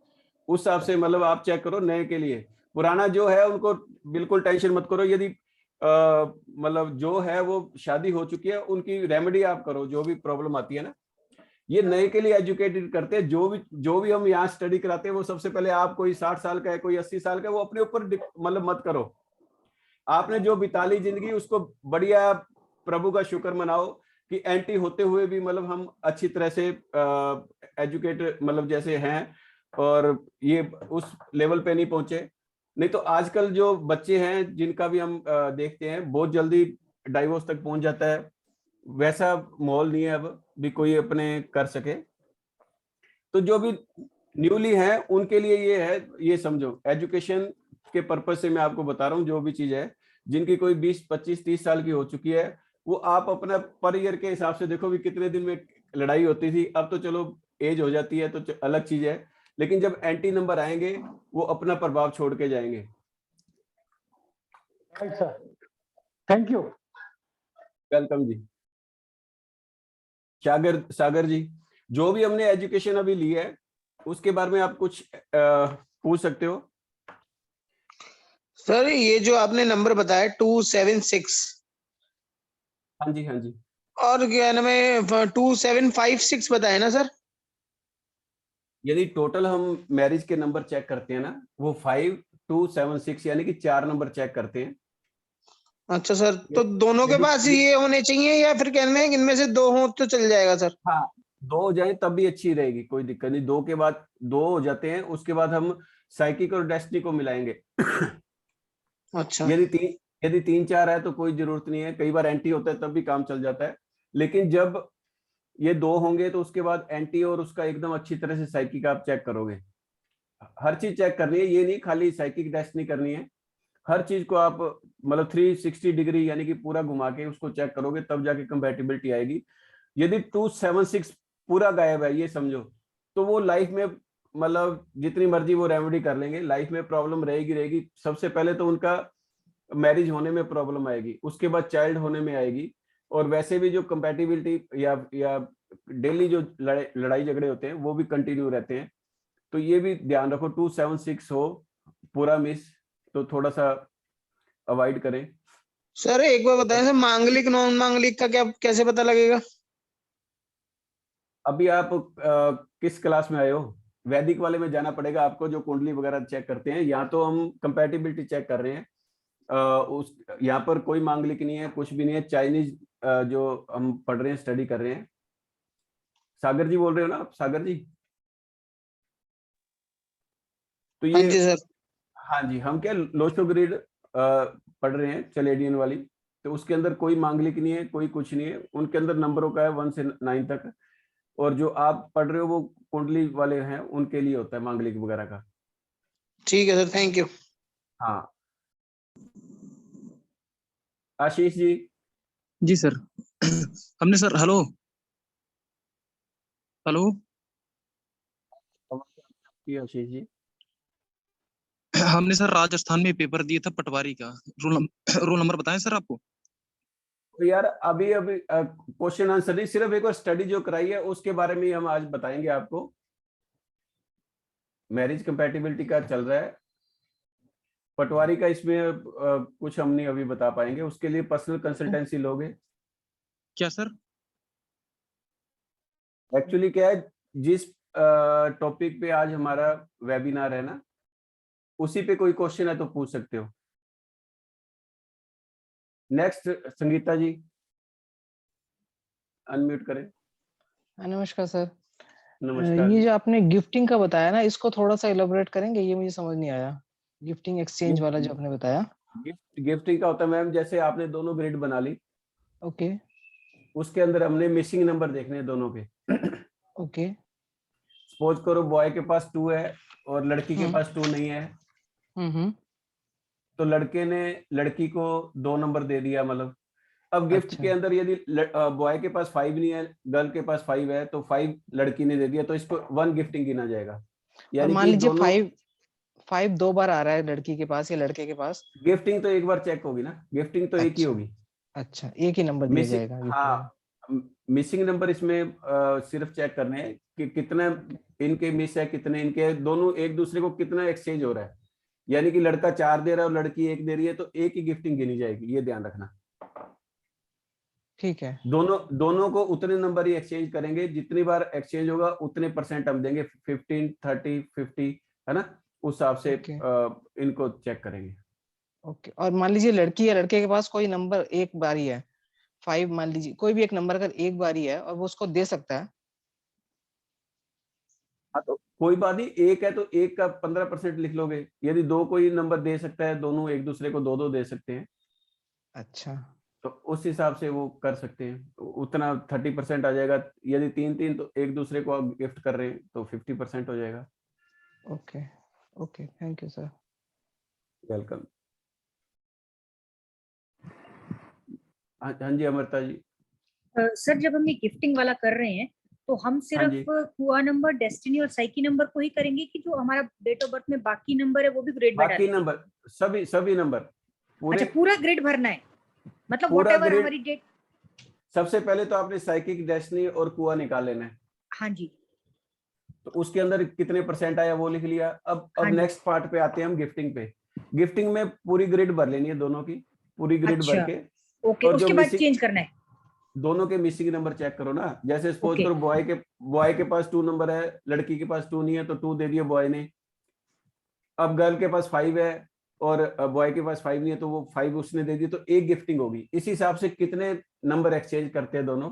उस हिसाब से मतलब आप चेक करो। नए के लिए पुराना जो है उनको बिल्कुल टेंशन मत करो। यदि मतलब जो है वो शादी हो चुकी है, उनकी रेमेडी आप करो। जो भी प्रॉब्लम आती है ना, ये नए के लिए एजुकेटेड करते हैं। जो भी हम यहाँ स्टडी कराते हैं, वो सबसे पहले आप, कोई 60 साल का है, कोई 80 साल का है, वो अपने ऊपर मतलब मत करो। आपने जो बिता ली जिंदगी, उसको बढ़िया प्रभु का शुक्र मनाओ कि एंटी होते हुए भी मतलब हम अच्छी तरह से एजुकेट मतलब जैसे हैं और ये उस लेवल पे नहीं पहुंचे। नहीं तो आजकल जो बच्चे हैं जिनका भी हम देखते हैं बहुत जल्दी डाइवोर्स तक पहुंच जाता है, वैसा माहौल नहीं है अब भी कोई अपने कर सके। तो जो भी न्यूली है उनके लिए ये है, ये समझो एजुकेशन के पर्पज से मैं आपको बता रहा हूँ, जो भी चीज है जिनकी कोई 20, 25, 30 साल की हो चुकी है वो आप अपना पर ईयर के हिसाब से देखो भी कितने दिन में लड़ाई होती थी। अब तो चलो एज हो जाती है तो अलग चीज है, लेकिन जब एंटी नंबर आएंगे वो अपना प्रभाव छोड़ के जाएंगे। Right sir, thank you. Welcome ji. Sagar ji, जो भी हमने एजुकेशन अभी ली है उसके बारे में आप कुछ पूछ सकते हो। सर ये जो आपने नंबर बताया 276 हाँ जी, हाँ जी। और क्या नाम है 2756 बताया ना सर? यदि टोटल हम मैरिज के नंबर चेक करते हैं ना, वो 5276 यानी कि 4 नंबर चेक करते हैं। अच्छा सर, तो दोनों के पास ये होने चाहिए या फिर कहने में इनमें से 2 हो तो चल जाएगा सर? हाँ, 2 हो जाए तब भी अच्छी रहेगी, कोई दिक्कत नहीं। 2 के बाद 2 हो जाते हैं, उसके बाद हम साइकिक और डेस्टिनी को मिलाएंगे। अच्छा, यदि 3-4 है तो कोई जरूरत नहीं है, कई बार एंटी होता है तब भी काम चल जाता है। लेकिन जब ये 2 होंगे तो उसके बाद एंटी और उसका एकदम अच्छी तरह से साइकिक आप चेक करोगे। हर चीज चेक करनी है, ये नहीं खाली साइकिक डेस्टिनी करनी है, हर चीज को आप मतलब 360 डिग्री यानी कि पूरा घुमा के उसको चेक करोगे तब जाके कंपैटिबिलिटी आएगी। यदि 276 पूरा गायब है ये समझो, तो वो लाइफ में मतलब जितनी मर्जी वो रेमेडी कर लेंगे, लाइफ में प्रॉब्लम रहेगी। सबसे पहले तो उनका मैरिज होने में प्रॉब्लम आएगी, उसके बाद चाइल्ड होने में आएगी, और वैसे भी जो कंपैटिबिलिटी या डेली जो लड़ाई झगड़े होते हैं वो भी कंटिन्यू रहते हैं। तो ये भी ध्यान रखो 276 हो पूरा मिस तो थोड़ा सा अवॉइड करें। सर एक बार बताएं सर, मांगलिक नॉन मांगलिक का क्या कैसे पता लगेगा? अभी आप किस क्लास में आए हो? वैदिक वाले में जाना पड़ेगा आपको, जो कुंडली वगैरह चेक करते हैं। यहाँ तो हम कंपैटिबिलिटी चेक कर रहे हैं, उस यहाँ पर कोई मांगलिक नहीं है, कुछ भी नहीं है। चाइनीज जो हम पढ़ रहे हैं, स्टडी कर रहे हैं। सागर जी बोल रहे हो ना आप? सागर जी, तो हाँ ये जी सर। हाँ जी, हम क्या लोशो ग्रिड पढ़ रहे हैं चलेडियन वाली, तो उसके अंदर कोई मांगलिक नहीं है, कोई कुछ नहीं है। उनके अंदर नंबरों का है 1 से 9 तक, और जो आप पढ़ रहे हो वो कुंडली वाले हैं, उनके लिए होता है मांगलिक वगैरह का। ठीक है सर, थैंक यू। हाँ, आशीष जी। जी सर। हमने sir, hello hello, Ashish ji, हमने सर राजस्थान में पेपर दिया था पटवारी का। रोल नंबर बताएं सर आपको? तो यार अभी क्वेश्चन आंसर नहीं, सिर्फ एक बार स्टडी जो कराई है उसके बारे में हम आज बताएंगे आपको। मैरिज कंपैटिबिलिटी का चल रहा है, पटवारी का इसमें कुछ हम नहीं अभी बता पाएंगे, उसके लिए पर्सनल कंसल्टेंसी लोगे। क्या सर? एक्चुअली क्या है, जिस टॉपिक पे आज हमारा वेबिनार है ना, उसी पे कोई क्वेश्चन है तो पूछ सकते हो। नेक्स्ट संगीता जी, अनम्यूट करें। नमस्कार सर। नमस्कार। ये जो आपने गिफ्टिंग का बताया ना, इसको थोड़ा सा इलेबोरेट करेंगे? ये मुझे समझ नहीं आया, गिफ्टिंग एक्सचेंज वाला जो आपने बताया। गिफ्टिंग का होता है मैम, जैसे आपने दोनों ग्रिड बना ली, ओके उसके अंदर हमने मिसिंग नंबर देखने हैं दोनों के। ओके। सपोज करो बॉय के पास 2 है और लड़की के पास 2 नहीं है, तो लड़के ने लड़की को 2 नंबर दे दिया मतलब। अब गिफ्ट अच्छा। के अंदर यदि बॉय के पास 5 नहीं है, गर्ल के पास 5 है, तो 5 लड़की ने दे दिया, तो इसको 1 गिफ्टिंग गिना जाएगा। और यानी मान कि लीजिए दोनों 5 2 बार आ रहा है लड़की के पास या लड़के के पास। गिफ्टिंग तो एक बार चेक होगी ना, गिफ्टिंग तो एक ही होगी। अच्छा, एक ही नंबर दिया जाएगा गिफ्ट में। हाँ, मिसिंग नंबर इसमें सिर्फ चेक करने हैं कि कितना इनके मिस है, कितने इनके, दोनों एक दूसरे को कितना एक्सचेंज हो रहा है। यानी कि लड़का 4 दे रहा है और लड़की 1 दे रही है, तो एक ही गिफ्टिंग गिनी जाएगी, ये ध्यान रखना। ठीक है। दोनों को उतने नंबर ही एक्सचेंज करेंगे, जितनी बार एक्सचेंज होगा उतने % हम देंगे, 15, 30, 50, है ना, उस हिसाब से इनको चेक करेंगे। ओके। और मान लीजिए लड़की या लड़के के पास कोई नंबर एक बार ही है, 5 मान लीजिए, कोई भी एक नंबर अगर एक बार ही है और वो उसको दे सकता है, हाँ तो कोई बात नहीं, एक है तो एक का 15% लिख लोगे। यदि दो कोई नंबर दे सकता है, दोनों एक दूसरे को दो दो दे सकते हैं, अच्छा तो उस हिसाब से वो कर सकते हैं, तो उतना 30% आ जाएगा। यदि तीन तीन तो एक दूसरे को आप गिफ्ट कर रहे हैं तो 50% हो जाएगा। Okay okay, thank you sir. Welcome. हाँ जी अमृता जी। सर जब हम ये गिफ्टिंग वाला कर रहे हैं तो हम हाँ सिर्फ जी। कुआ नंबर, डेस्टिनी और साइकी नंबर को ही करेंगे कि जो हमारा डेट ऑफ बर्थ में बाकी नंबर है वो भी ग्रेड में बाकी डालेंगे? नंबर सभी नंबर पूरे, अच्छा, पूरा ग्रेड भरना है, मतलब पूरा व्हाटएवर ग्रेड। हमारी डेट। सबसे पहले तो आपने साइकिक, डेस्टिनी और कुआ निकाल लेना है। हाँ जी। तो उसके अंदर कितने परसेंट आया वो लिख लिया। अब हाँ जी। नेक्स्ट पार्ट पे आते हैं हम, गिफ्टिंग पे। गिफ्टिंग में पूरी ग्रिड भर लेनी है, दोनों की पूरी ग्रिड भर अच्छा, के। ओके, और जो उसके बाद मिसिंग, चेंज करना है। दोनों के मिसिंग नंबर चेक करो ना। जैसे सपोज ओके। करो बॉय के पास 2 नंबर है, लड़की के पास 2 नहीं है तो 2 दे दिया बॉय ने। अब गर्ल के पास 5 है और बॉय के पास 5 नहीं है तो वो 5 उसने दे दी, तो एक गिफ्टिंग होगी। इस हिसाब से कितने नंबर एक्सचेंज करते हैं दोनों।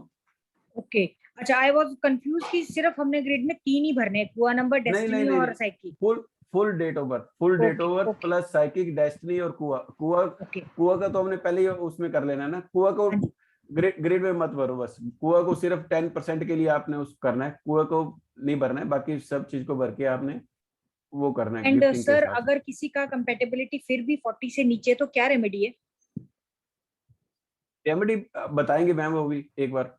ओके, अच्छा, आई वाज कंफ्यूज कि सिर्फ हमने ग्रेड में 3 ही भरने हैं, कुआ नंबर, नहीं नहीं डेस्टिनी नहीं, और psyche. Full date of birth, full date okay of birth okay plus psychic, destiny और कुआ। ओके। कुआ का तो हमने पहले ही उसमें कर लेना है ना। कुआ को हाँ जी। ग्रेड में मत भरो, बस कुआ को सिर्फ 10% के लिए आपने उस करना है, कुआ को नहीं भरना है, बाकी सब चीज को भर के आपने वो करना है एंड गिफ्टिंग के सर हिसाब से। अगर किसी का कंपैटिबिलिटी फिर भी 40 से नीचे तो क्या रेमेडी है? रेमेडी बताएंगे मैम वो भी एक बार,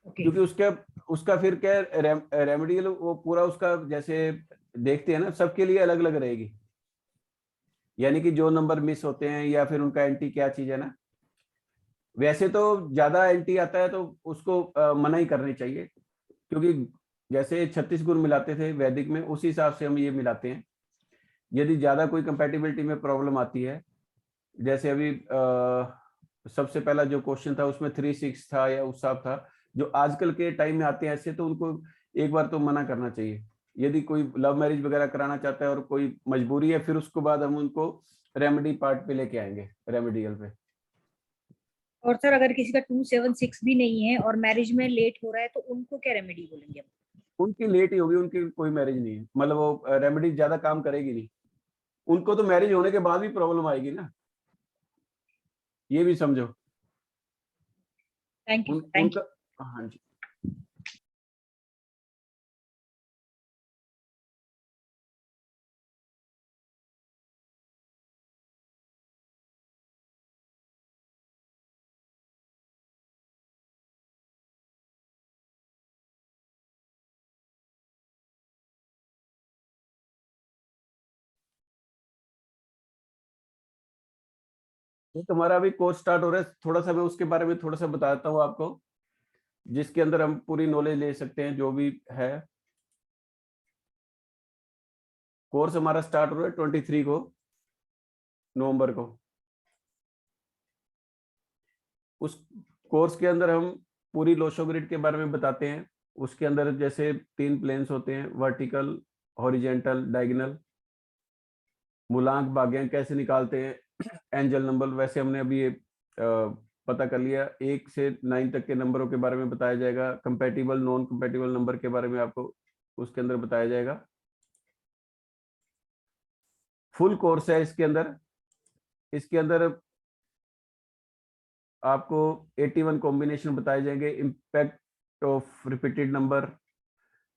ओके। क्योंकि उसका फिर क्या रेमेडियल वो पूरा उसका जैसे देखते हैं ना, सबके लिए अलग अलग रहेगी। यानी कि जो नंबर मिस होते हैं या फिर उनका एंटी क्या चीज है ना। वैसे तो ज्यादा एंटी आता है तो उसको मना ही करनी चाहिए, क्योंकि जैसे 36 गुण मिलाते थे वैदिक में, उसी हिसाब से हम ये मिलाते हैं। यदि ज्यादा कोई कंपैटिबिलिटी में प्रॉब्लम आती है, जैसे अभी सबसे पहला जो क्वेश्चन था उसमें 3-6 था या उस हिसाब था, जो आजकल के टाइम में आते हैं ऐसे, तो उनको एक बार तो मना करना चाहिए। यदि कोई लव मैरिज वगैरह कराना चाहता है और कोई मजबूरी है, फिर उसके बाद हम उनको रेमेडी पार्ट पे लेके आएंगे, रेमेडियल पे। और सर अगर किसी का 276 भी नहीं है और मैरिज में लेट हो रहा है तो उनको क्या रेमेडी बोलेंगे? उनकी लेट ही होगी, उनकी कोई मैरिज नहीं है, मतलब वो रेमेडी ज्यादा काम करेगी नहीं। उनको तो मैरिज होने के बाद भी प्रॉब्लम आएगी ना, ये भी समझो। Thank you, thank you. उनका, हाँ जी। तो तुम्हारा अभी कोर्स स्टार्ट हो रहा है, थोड़ा सा मैं उसके बारे में थोड़ा सा बताता हूँ आपको, जिसके अंदर हम पूरी नॉलेज ले सकते हैं जो भी है। कोर्स हमारा स्टार्ट हो रहा है 23 को, नवंबर को। उस कोर्स के अंदर हम पूरी लोशो ग्रिड के बारे में बताते हैं। उसके अंदर जैसे 3 प्लेन्स होते हैं, वर्टिकल, हॉरिजेंटल, डायगोनल। मूलांक भाग्यांक कैसे निकालते हैं, एंजल नंबर, वैसे हमने अभी ये पता कर लिया। 1 से 9 तक के नंबरों के बारे में बताया जाएगा। कंपैटिबल, नॉन कंपैटिबल नंबर के बारे में आपको उसके अंदर बताया जाएगा। फुल कोर्स है इसके अंदर। इसके अंदर आपको 81 कॉम्बिनेशन बताए जाएंगे, इम्पैक्ट ऑफ रिपीटेड नंबर।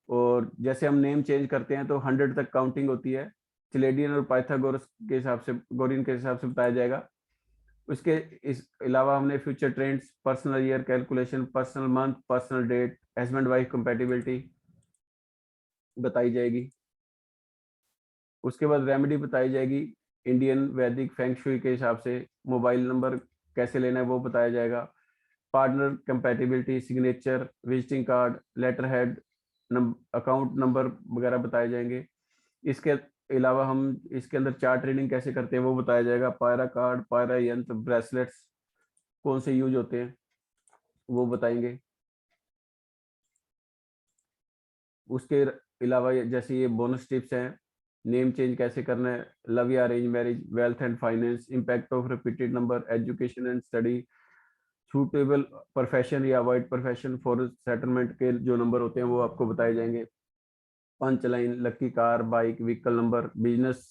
और जैसे हम नेम चेंज करते हैं तो 100 तक काउंटिंग होती है। चिलेडियन और पाइथागोरस के हिसाब से, गोरिन के हिसाब से बताया जाएगा। उसके इस अलावा हमने future trends, personal year calculation, personal month, personal date, husband wife compatibility बताई जाएगी। उसके बाद रेमेडी बताई जाएगी, इंडियन वैदिक फेंग शुई के हिसाब से। मोबाइल नंबर कैसे लेना है वो बताया जाएगा। Partner compatibility, signature, visiting card, letter head, account number वगैरह बताए जाएंगे। इसके अलावा हम इसके अंदर चार्ट रीडिंग कैसे करते हैं वो बताया जाएगा। पायरा कार्ड, पायरा यंत्र, ब्रेसलेट्स कौन से यूज होते हैं वो बताएंगे। उसके अलावा जैसे ये बोनस टिप्स हैं, नेम चेंज कैसे करना है, लव या arrange marriage, wealth and finance, impact of repeated number, education and study, suitable profession या अवॉइड प्रोफेशन फॉर सेटलमेंट के जो नंबर होते हैं वो आपको बताए जाएंगे। Punch line, lucky car, bike, vehicle number, business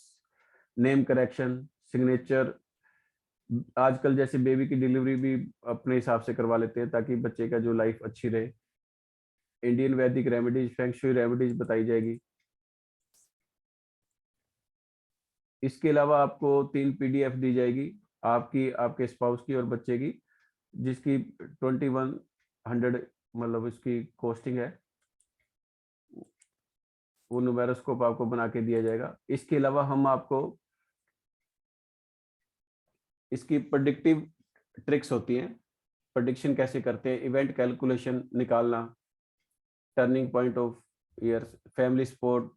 name correction, signature. आजकल जैसे बेबी की डिलीवरी भी अपने हिसाब से करवा लेते हैं ताकि बच्चे का जो लाइफ अच्छी रहे। इंडियन वैदिक रेमेडीज, फेंग शुई रेमेडीज बताई जाएगी। इसके अलावा आपको 3 PDF दी जाएगी, आपकी, आपके स्पाउस की और बच्चे की, जिसकी 2100 मतलब इसकी कॉस्टिंग है। वो न्यूमेरोस्कोप आपको बना के दिया जाएगा। इसके अलावा हम आपको इसकी प्रेडिक्टिव ट्रिक्स होती हैं, प्रेडिक्शन कैसे करते हैं, इवेंट कैलकुलेशन निकालना, turning point of year, family support,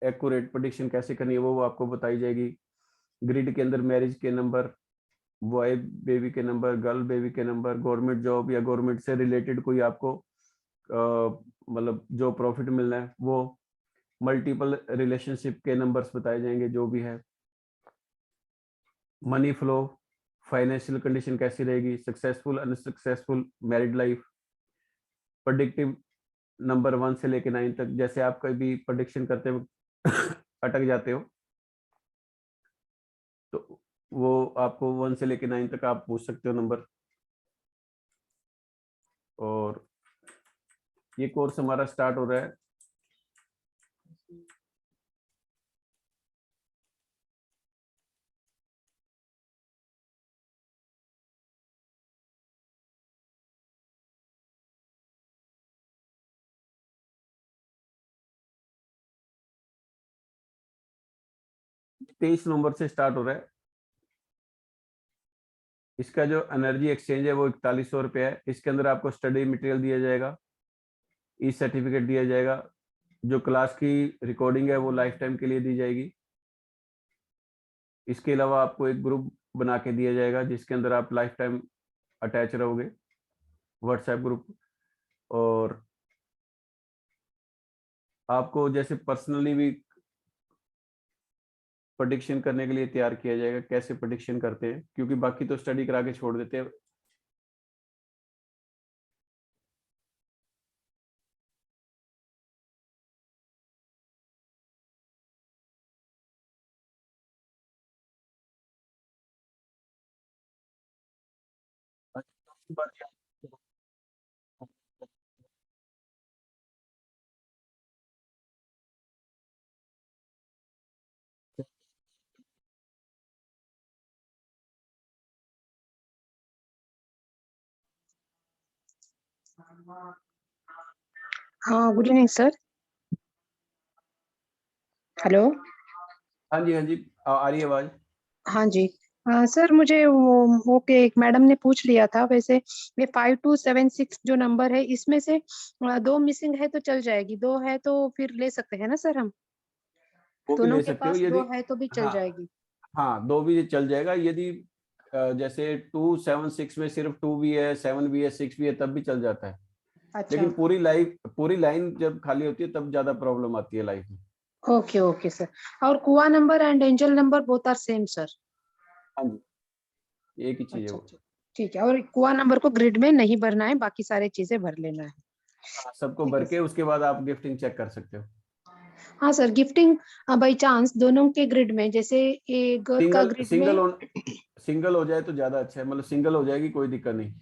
accurate prediction कैसे करनी है वो आपको बताई जाएगी। ग्रिड के अंदर मैरिज के नंबर, बॉय बेबी के नंबर, गर्ल बेबी के नंबर, गवर्नमेंट जॉब या गवर्नमेंट से रिलेटेड कोई आपको मतलब जो प्रॉफिट मिलना है वो, मल्टीपल रिलेशनशिप के नंबर्स बताए जाएंगे जो भी है, मनी फ्लो, फाइनेंशियल कंडीशन कैसी रहेगी, successful unsuccessful married life, predictive number 1 से लेके 9 तक। जैसे आप कभी प्रेडिक्शन करते हो अटक जाते हो तो वो आपको 1 से लेके 9 तक आप पूछ सकते हो नंबर। और ये कोर्स हमारा स्टार्ट हो रहा है तेईस नवंबर से स्टार्ट हो रहा है। इसका जो एनर्जी एक्सचेंज है वो 4100 रुपये है। इसके अंदर आपको स्टडी मटेरियल दिया जाएगा, ई सर्टिफिकेट दिया जाएगा, जो क्लास की रिकॉर्डिंग है वो लाइफ टाइम के लिए दी जाएगी। इसके अलावा आपको एक ग्रुप बना के दिया जाएगा जिसके अंदर आप लाइफ टाइम अटैच रहोगे, व्हाट्सएप ग्रुप। और आपको जैसे पर्सनली भी प्रेडिक्शन करने के लिए तैयार किया जाएगा, कैसे प्रेडिक्शन करते हैं, क्योंकि बाकी तो स्टडी करा के छोड़ देते हैं। हाँ, गुड इवनिंग सर। हेलो। हाँ जी, हाँ जी, आ रही है आवाज। हाँ जी। सर मुझे वो के एक मैडम ने पूछ लिया था, वैसे ये 5276 जो नंबर है इसमें से 2 मिसिंग है तो चल जाएगी, 2 है तो फिर ले सकते हैं ना सर हम? वो भी दोनों ले के सकते हो, पास यदि 2 है तो भी चल हाँ जाएगी। हाँ 2 भी चल जाएगा। यदि जैसे 276 में सिर्फ 2 भी है, 7 भी है, 6 भी है, तब भी चल जाता है। अच्छा। लेकिन पूरी लाइन जब खाली होती है तब ज्यादा प्रॉब्लम आती है लाइफ में। Okay okay sir. और kua number and angel number both are same sir? हाँ जी, एक ही चीज है वो। ठीक है। और कुआ नंबर को ग्रिड में नहीं भरना है, बाकी सारी चीजें भर लेना है। सबको भर के उसके बाद आप गिफ्टिंग चेक कर सकते हो। हाँ सर, गिफ्टिंग बाई चांस दोनों के ग्रिड में, जैसे गर्ल का ग्रिड में सिंगल हो जाए तो ज्यादा अच्छा है, मतलब सिंगल हो जाएगी कोई दिक्कत नहीं।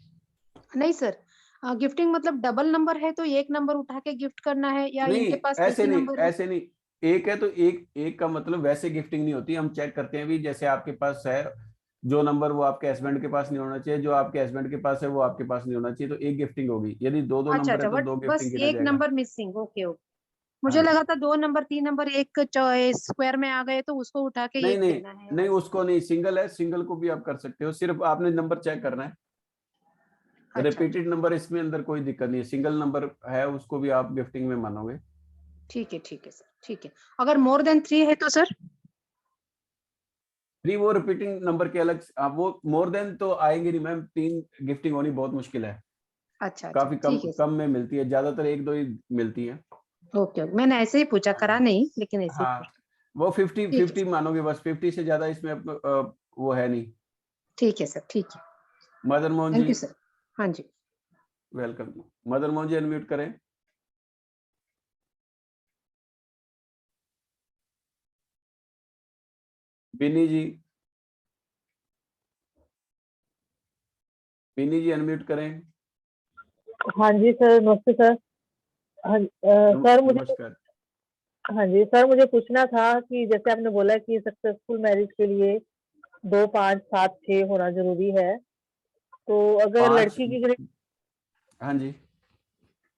नहीं सर, गिफ्टिंग मतलब डबल नंबर है तो एक नंबर उठा के गिफ्ट करना है, या नहीं, इनके पास ऐसे एक ही नहीं, नंबर है? ऐसे नहीं। एक है तो एक का मतलब वैसे गिफ्टिंग नहीं होती। हम चेक करते हैं भी, जैसे आपके पास है जो नंबर वो आपके हस्बैंड के पास नहीं होना चाहिए, जो आपके हस्बैंड के पास है वो आपके पास नहीं होना चाहिए, तो एक गिफ्टिंग होगी। यदि दो अच्छा नंबर अच्छा, है तो बट 2 बस गिफ्टिंग गिना एक जाएगा। Number missing. Okay okay. हाँ मुझे जी। लगा था 2 नंबर 3 नंबर एक स्क्वायर में आ गए तो उसको उठा के नहीं एक नहीं देना है। नहीं, उसको नहीं, सिंगल है, सिंगल को भी आप कर सकते हो, सिर्फ आपने नंबर चेक करना है। अच्छा, रिपीटेड नंबर इसमें अंदर कोई दिक्कत नहीं है, सिंगल नंबर है उसको भी आप गिफ्टिंग में मानोगे। ठीक है सर, ठीक है। अगर मोर देन 3 है तो सर? 3 वो रिपीटिंग नंबर के अलग, वो मोर देन तो आएंगे नहीं मैम, 3 गिफ्टिंग होनी बहुत मुश्किल है। अच्छा, काफी कम ठीक है कम में मिलती है, ज्यादातर 1-2 ही मिलती है। ओके। मैंने ऐसे ही पूछा, करा नहीं, लेकिन ऐसे ही हाँ, पूछा। वो 50 ठीक है 50 मानोगे बस, 50 से ज्यादा इसमें वो है नहीं। ठीक है सर, ठीक है। Madan Mohan thank ji, you sir. हाँ जी। वेलकम जी। मदन मोहन जी अनम्यूट करें। बिनी जी, बिनी जी अनम्यूट करें। हाँ जी सर, नमस्ते सर। हाँ सर मुझे नमस्कार। हाँ जी सर, मुझे पूछना था कि जैसे आपने बोला कि सक्सेसफुल मैरिज के लिए 2, 5, 7, 6 होना ज़रूरी है। तो अगर 5, लड़की की ग्रेड हाँ जी,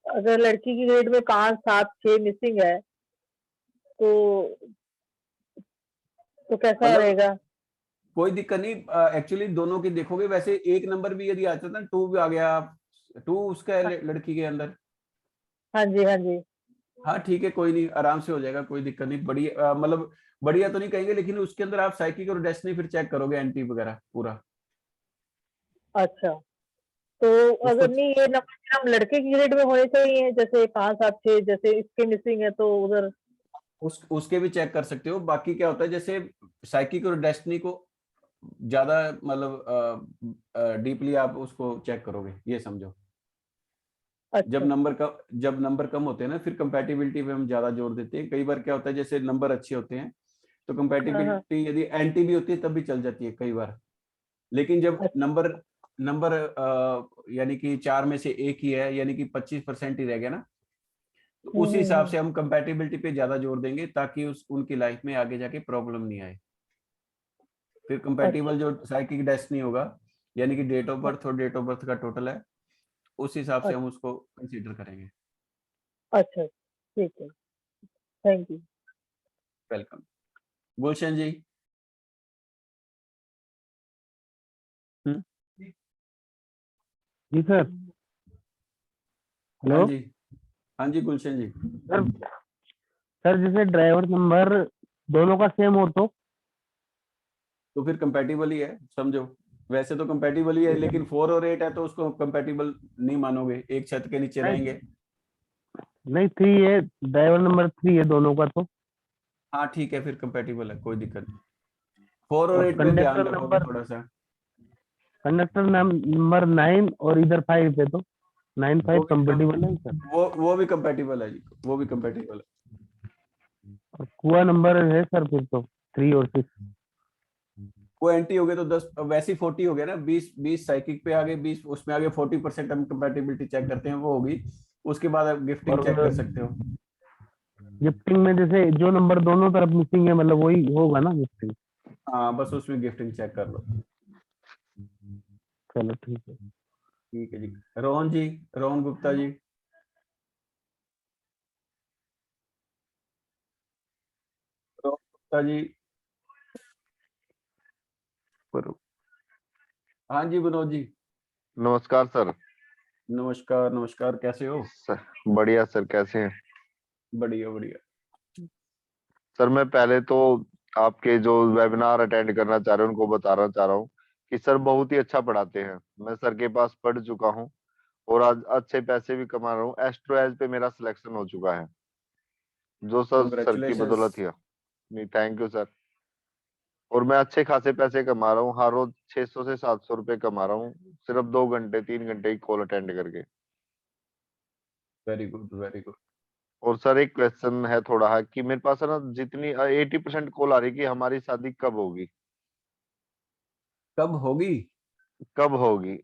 में 5, 7, 6 मिसिंग है, तो कैसा मतलब रहेगा? कोई दिक्कत नहीं। एक्चुअली दोनों की देखोगे, वैसे एक नंबर भी यदि आ जाता ना, 2 भी आ गया, 2 उसका है लड़की के अंदर। हाँ जी, हाँ जी। हाँ ठीक है, कोई नहीं, आराम से हो जाएगा, कोई दिक्कत नहीं। बढ़िया, मतलब बढ़िया तो नहीं कहेंगे, लेकिन उसके अंदर आप साइकिक और डेस्टिनी फिर चेक करोगे, एंटी वगैरह पूरा अच्छा, तो उसको। अगर नहीं ये नंबर हम लड़के की ग्रेड में होने चाहिए, जैसे 5, 7, 6 जैसे इसके मिसिंग है तो उधर उसके भी चेक कर सकते हो। बाकी क्या होता है, जैसे साइकिक और डेस्टिनी को ज्यादा मतलब डीपली आप उसको चेक करोगे, ये समझो। अच्छा। जब नंबर कम होते हैं ना, फिर कंपैटिबिलिटी पे हम ज्यादा जोर देते हैं। कई बार क्या होता है, जैसे नंबर अच्छे होते हैं तो हाँ, हाँ। कंपैटिबिलिटी यदि एंटी भी होती है तब भी चल जाती है कई बार। लेकिन जब अच्छा, नंबर नंबर यानी कि 4 में से एक ही है, यानी कि 25% ही रह गया ना, तो हुँ, उस हुँ, हिसाब हुँ। से हम कंपैटिबिलिटी पे ज्यादा जोर देंगे, ताकि उस उनकी लाइफ में आगे जाके प्रॉब्लम नहीं आए। फिर अच्छा, कंपैटिबल जो साइकिक डेस्टिनी होगा, यानी कि डेट ऑफ बर्थ और डेट ऑफ बर्थ का टोटल है, उस हिसाब से हम उसको कंसीडर करेंगे। अच्छा, ठीक है। Thank you. Welcome. Gulshan ji. हम्म, जी सर। हाँ हेलो जी, हाँ जी गुलशन जी। सर। सर जैसे ड्राइवर नंबर दोनों का सेम हो तो फिर कंपैटिबल ही है, समझो। वैसे तो कंपैटिबल ही है, लेकिन 4 और 8 है तो उसको कंपैटिबल नहीं मानोगे, एक छत के नीचे नहीं रहेंगे। नहीं 3 है, ड्राइवर नंबर 3 है दोनों का, तो हाँ ठीक है, फिर कंपैटिबल है, कोई दिक्कत नहीं। 4 और और 8 पे ध्यान रखोगे थोड़ा सा। कंडक्टर नंबर 9 और इधर 5 है, तो 9, 5 वो भी कंपेटिबल है सर। वो भी कंपैटिबल है जी, वो भी कंपैटिबल है। और कुआ नंबर है सर, फिर तो 3 और 6। वो एंटी हो गए तो 10, वैसे ही 40 हो गया ना, 20 साइकिक पे आगे, 20 उसमें आगे, 40% हम कंपैटिबिलिटी चेक करते हैं, वो होगी। उसके बाद आप गिफ्टिंग और चेक कर सकते हो। गिफ्टिंग में जैसे जो नंबर दोनों तरफ मिसिंग है, मतलब वही होगा ना गिफ्टिंग। हाँ बस उसमें गिफ्टिंग चेक कर लो। चलो ठीक है। ठीक है जी। रोहन जी, रोहन गुप्ता जी। रोहन गुप्ता जी। हाँ जी विनोद जी। नमस्कार सर। नमस्कार नमस्कार, कैसे हो? सर बढ़िया सर, कैसे हैं? बढ़िया बढ़िया। सर मैं पहले तो आपके जो वेबिनार अटेंड करना चाह रहे हैं उनको बताना चाह रहा हूँ कि सर बहुत ही अच्छा पढ़ाते हैं। मैं सर के पास पढ़ चुका हूँ और आज अच्छे पैसे भी कमा रहा हूँ। एस्ट्रो एज पे मेरा सिलेक्शन हो चुका है, जो सर की कॉन्ग्रेचुलेशंस। बदौलत ही है। नहीं, थैंक यू सर। और मैं अच्छे खासे पैसे कमा रहा हूँ, हर रोज 600 से 700 रुपए कमा रहा हूँ, सिर्फ 2 घंटे 3 घंटे की कॉल अटेंड करके। Very good very good. और सर एक क्वेश्चन है थोड़ा है कि मेरे पास है ना, जितनी 80% कॉल आ रही कि हमारी शादी कब होगी, कब होगी? कब होगी।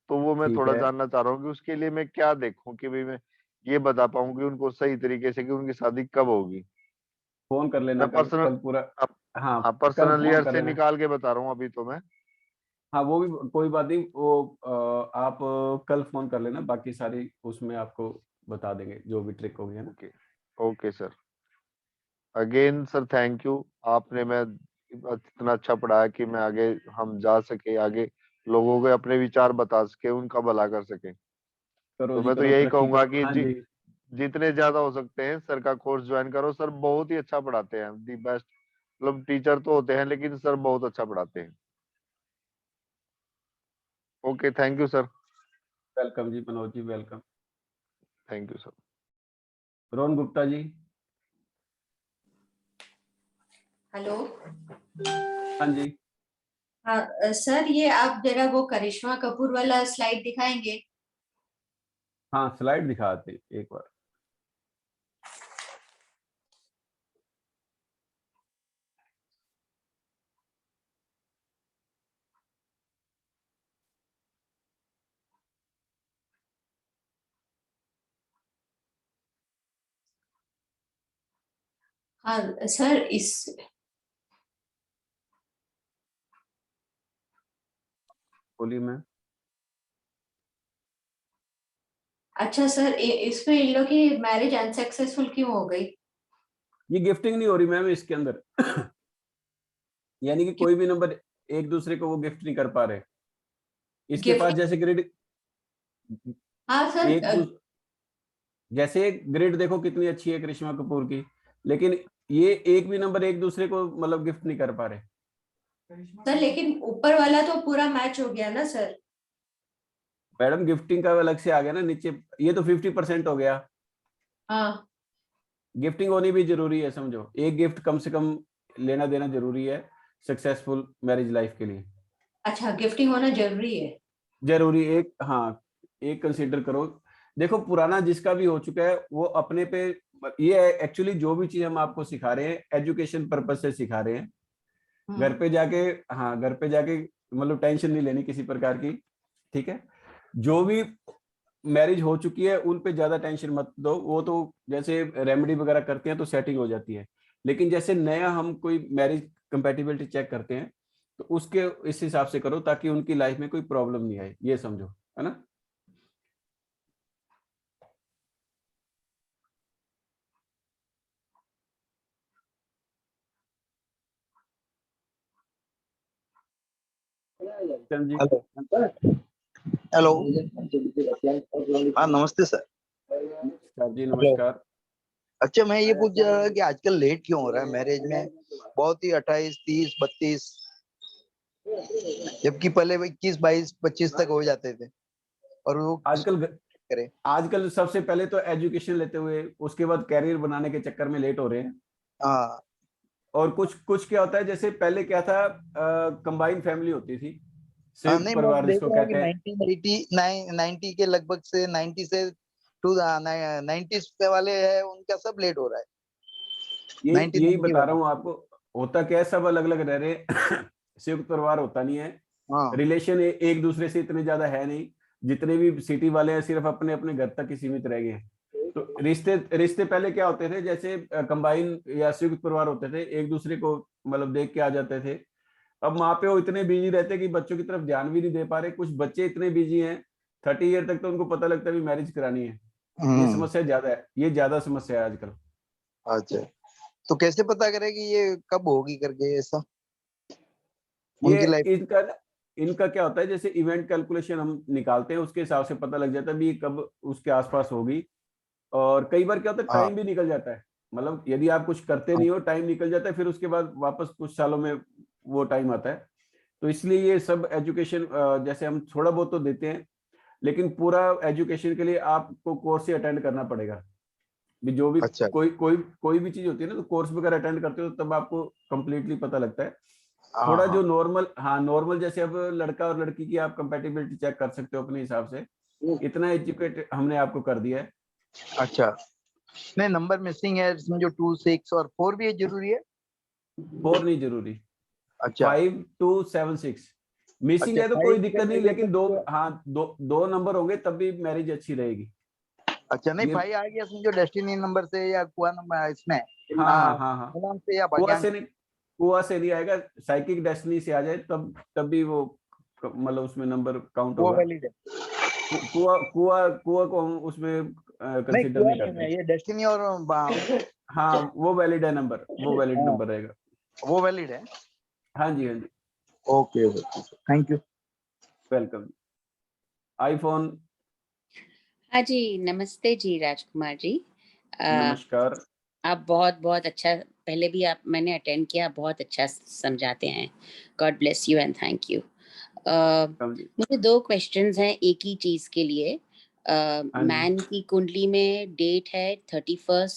तो वो मैं ठीक थोड़ा है, जानना चाह रहा हूँ कि उसके लिए मैं क्या देखूं कि भाई मैं ये बता पाऊँ कि उनको सही तरीके से कि उनकी शादी कब होगी। फोन कर लेना मैं कल, पर्सनल कल पूरा। हाँ, कल पर्सनल फोन ईयर कर से लेना। निकाल के बता रहा हूँ अभी तो मैं। हाँ वो भी कोई बात नहीं, वो आप कल फोन कर लेना, बाकी सारी उसमें आपको बता देंगे जो भी ट्रिक होगी, है ना। Okay. Okay sir. Again sir thank you. आपने मैं इतना अच्छा पढ़ाया कि मैं आगे हम जा सके, आगे लोगों को अपने विचार बता सके, उनका भला कर सके। करो तो जी मैं तो करो, यही तरक्की कहूंगा करो। कि हाँ जी। जितने ज्यादा हो सकते हैं सर का कोर्स ज्वाइन करो। सर बहुत ही अच्छा पढ़ाते हैं, दी बेस्ट। मतलब टीचर तो होते हैं लेकिन सर बहुत अच्छा पढ़ाते हैं। Okay thank you sir. Welcome जी Manoj ji, welcome. Thank you sir. Rohan Gupta ji. Hello. हाँ जी। हाँ सर, ये आप जरा वो करिश्मा कपूर वाला स्लाइड दिखाएंगे? हाँ, स्लाइड दिखाते एक बार। हाँ सर, इस बोलिए मैम। अच्छा सर, इसमें इन लोग की मैरिज अनसक्सेसफुल क्यों हो गई? ये गिफ्टिंग नहीं हो रही मैम इसके अंदर। यानी कि कोई भी नंबर एक दूसरे को वो गिफ्ट नहीं कर पा रहे। इसके पास जैसे ग्रिड, हाँ सर, जैसे ग्रिड देखो कितनी अच्छी है करिश्मा कपूर की, लेकिन ये एक भी नंबर एक दूसरे को मतलब गिफ्ट नहीं कर पा रहे। सर लेकिन ऊपर वाला तो पूरा मैच हो गया ना सर। मैडम गिफ्टिंग का अलग से आ गया ना नीचे, ये तो 50% हो गया। हाँ, गिफ्टिंग होनी भी जरूरी है, समझो एक गिफ्ट कम से कम लेना देना जरूरी है सक्सेसफुल मैरिज लाइफ के लिए। अच्छा, गिफ्टिंग होना जरूरी है। जरूरी एक, हाँ एक कंसीडर करो। देखो पुराना जिसका भी हो चुका है वो अपने पे, ये एक्चुअली जो भी चीज हम आपको सिखा रहे हैं एजुकेशन पर्पज से सिखा रहे हैं। घर पे जाके, हाँ घर पे जाके मतलब टेंशन नहीं लेनी किसी प्रकार की, ठीक है। जो भी मैरिज हो चुकी है उन पे ज्यादा टेंशन मत दो, वो तो जैसे रेमेडी वगैरह करते हैं तो सेटिंग हो जाती है। लेकिन जैसे नया हम कोई मैरिज कंपैटिबिलिटी चेक करते हैं तो उसके इस हिसाब से करो ताकि उनकी लाइफ में कोई प्रॉब्लम नहीं आए, ये समझो, है ना। जी हेलो। हाँ नमस्ते सर। जी नमस्कार। अच्छा मैं ये पूछ रहा था कि आजकल लेट क्यों हो रहा है मैरिज में, बहुत ही 28, 30, 32, जबकि पहले 21, 22, 25 तक हो जाते थे। और वो आजकल सबसे पहले तो एजुकेशन लेते हुए उसके बाद कैरियर बनाने के चक्कर में लेट हो रहे हैं। हाँ। और कुछ क्या होता है, जैसे पहले क्या था, कंबाइन फैमिली होती थी, संयुक्त नहीं परिवार मैं देख जिसको रहा हूँ कहते हैं। कि 90 के लगभग से 90 से 90s पे वाले है उनका सब लेट हो रहा है। यही बता रहा हूँ आपको, होता क्या है सब अलग अलग रह रहे हैं। संयुक्त परिवार होता नहीं है। रिलेशन एक दूसरे से इतने ज्यादा है नहीं, जितने भी सिटी वाले हैं सिर्फ अपने अपने घर तक ही सीमित रह गए। तो रिश्ते पहले क्या होते थे, जैसे कंबाइन या संयुक्त परिवार होते थे, एक दूसरे को मतलब देख के आ जाते थे। अब माँ पे वो इतने बिजी रहते कि बच्चों की तरफ ध्यान भी नहीं दे पा रहे। कुछ बच्चे इतने बिजी हैं 30 ईयर तक तो उनको पता लगता है भी मैरिज करानी है। ये समस्या ज्यादा है, ये ज्यादा समस्या है आजकल। अच्छा तो कैसे पता करें कि ये कब होगी करके ऐसा? ये इनका क्या होता है, जैसे इवेंट कैलकुलेशन हम निकालते हैं उसके हिसाब से पता लग जाता है भी कब उसके आसपास होगी। और कई बार क्या होता है टाइम भी निकल जाता है, मतलब यदि आप कुछ करते नहीं हो टाइम निकल जाता है, फिर उसके बाद वापस कुछ सालों में वो टाइम आता है। तो इसलिए ये सब एजुकेशन जैसे हम थोड़ा बहुत तो देते हैं, लेकिन पूरा एजुकेशन के लिए आपको कोर्स ही अटेंड करना पड़ेगा। भी जो भी कोई भी चीज होती है ना, तो कोर्स वगैरह अटेंड करते हो तब आपको कंप्लीटली पता लगता है। थोड़ा जो नॉर्मल जैसे अब लड़का और लड़की की आप कंपैटिबिलिटी चेक कर सकते हो अपने हिसाब से, इतना एजुकेट हमने आपको कर दिया है। अच्छा नहीं नंबर मिसिंग है समझो 2, 6 और 4 भी जरूरी है? 4 नहीं जरूरी। अच्छा 5, 2, 7, 6 मिसिंग है तो कोई दिक्कत नहीं, लेकिन दो नंबर होंगे तब भी मैरिज अच्छी रहेगी। अच्छा नहीं 5 आ गया समझो डेस्टिनी नंबर से या कुआ नंबर इसमें हाँ से या कुआ से नहीं आएगा, साइकिक डेस्टिनी से आ जाए तब भी वो मतलब उसमें नंबर काउंट होगा। वो वैलिड है। कुआ को हम उसमें कंसीडर नहीं करते। ये डेस्टिनी और हाँ वो वैलिड है नंबर, वो वैलिड नंबर रहेगा। वो वैलिड है। हाँ जी हाँ जी। Okay thank you. Welcome. IPhone. हाँ जी नमस्ते जी राजकुमार जी। नमस्कार। आप बहुत अच्छा, पहले भी मैंने अटेंड किया, बहुत अच्छा समझाते हैं। God bless you and thank you. मुझे 2 क्वेश्चंस हैं एक ही चीज के लिए। मैन की कुंडली में डेट है 31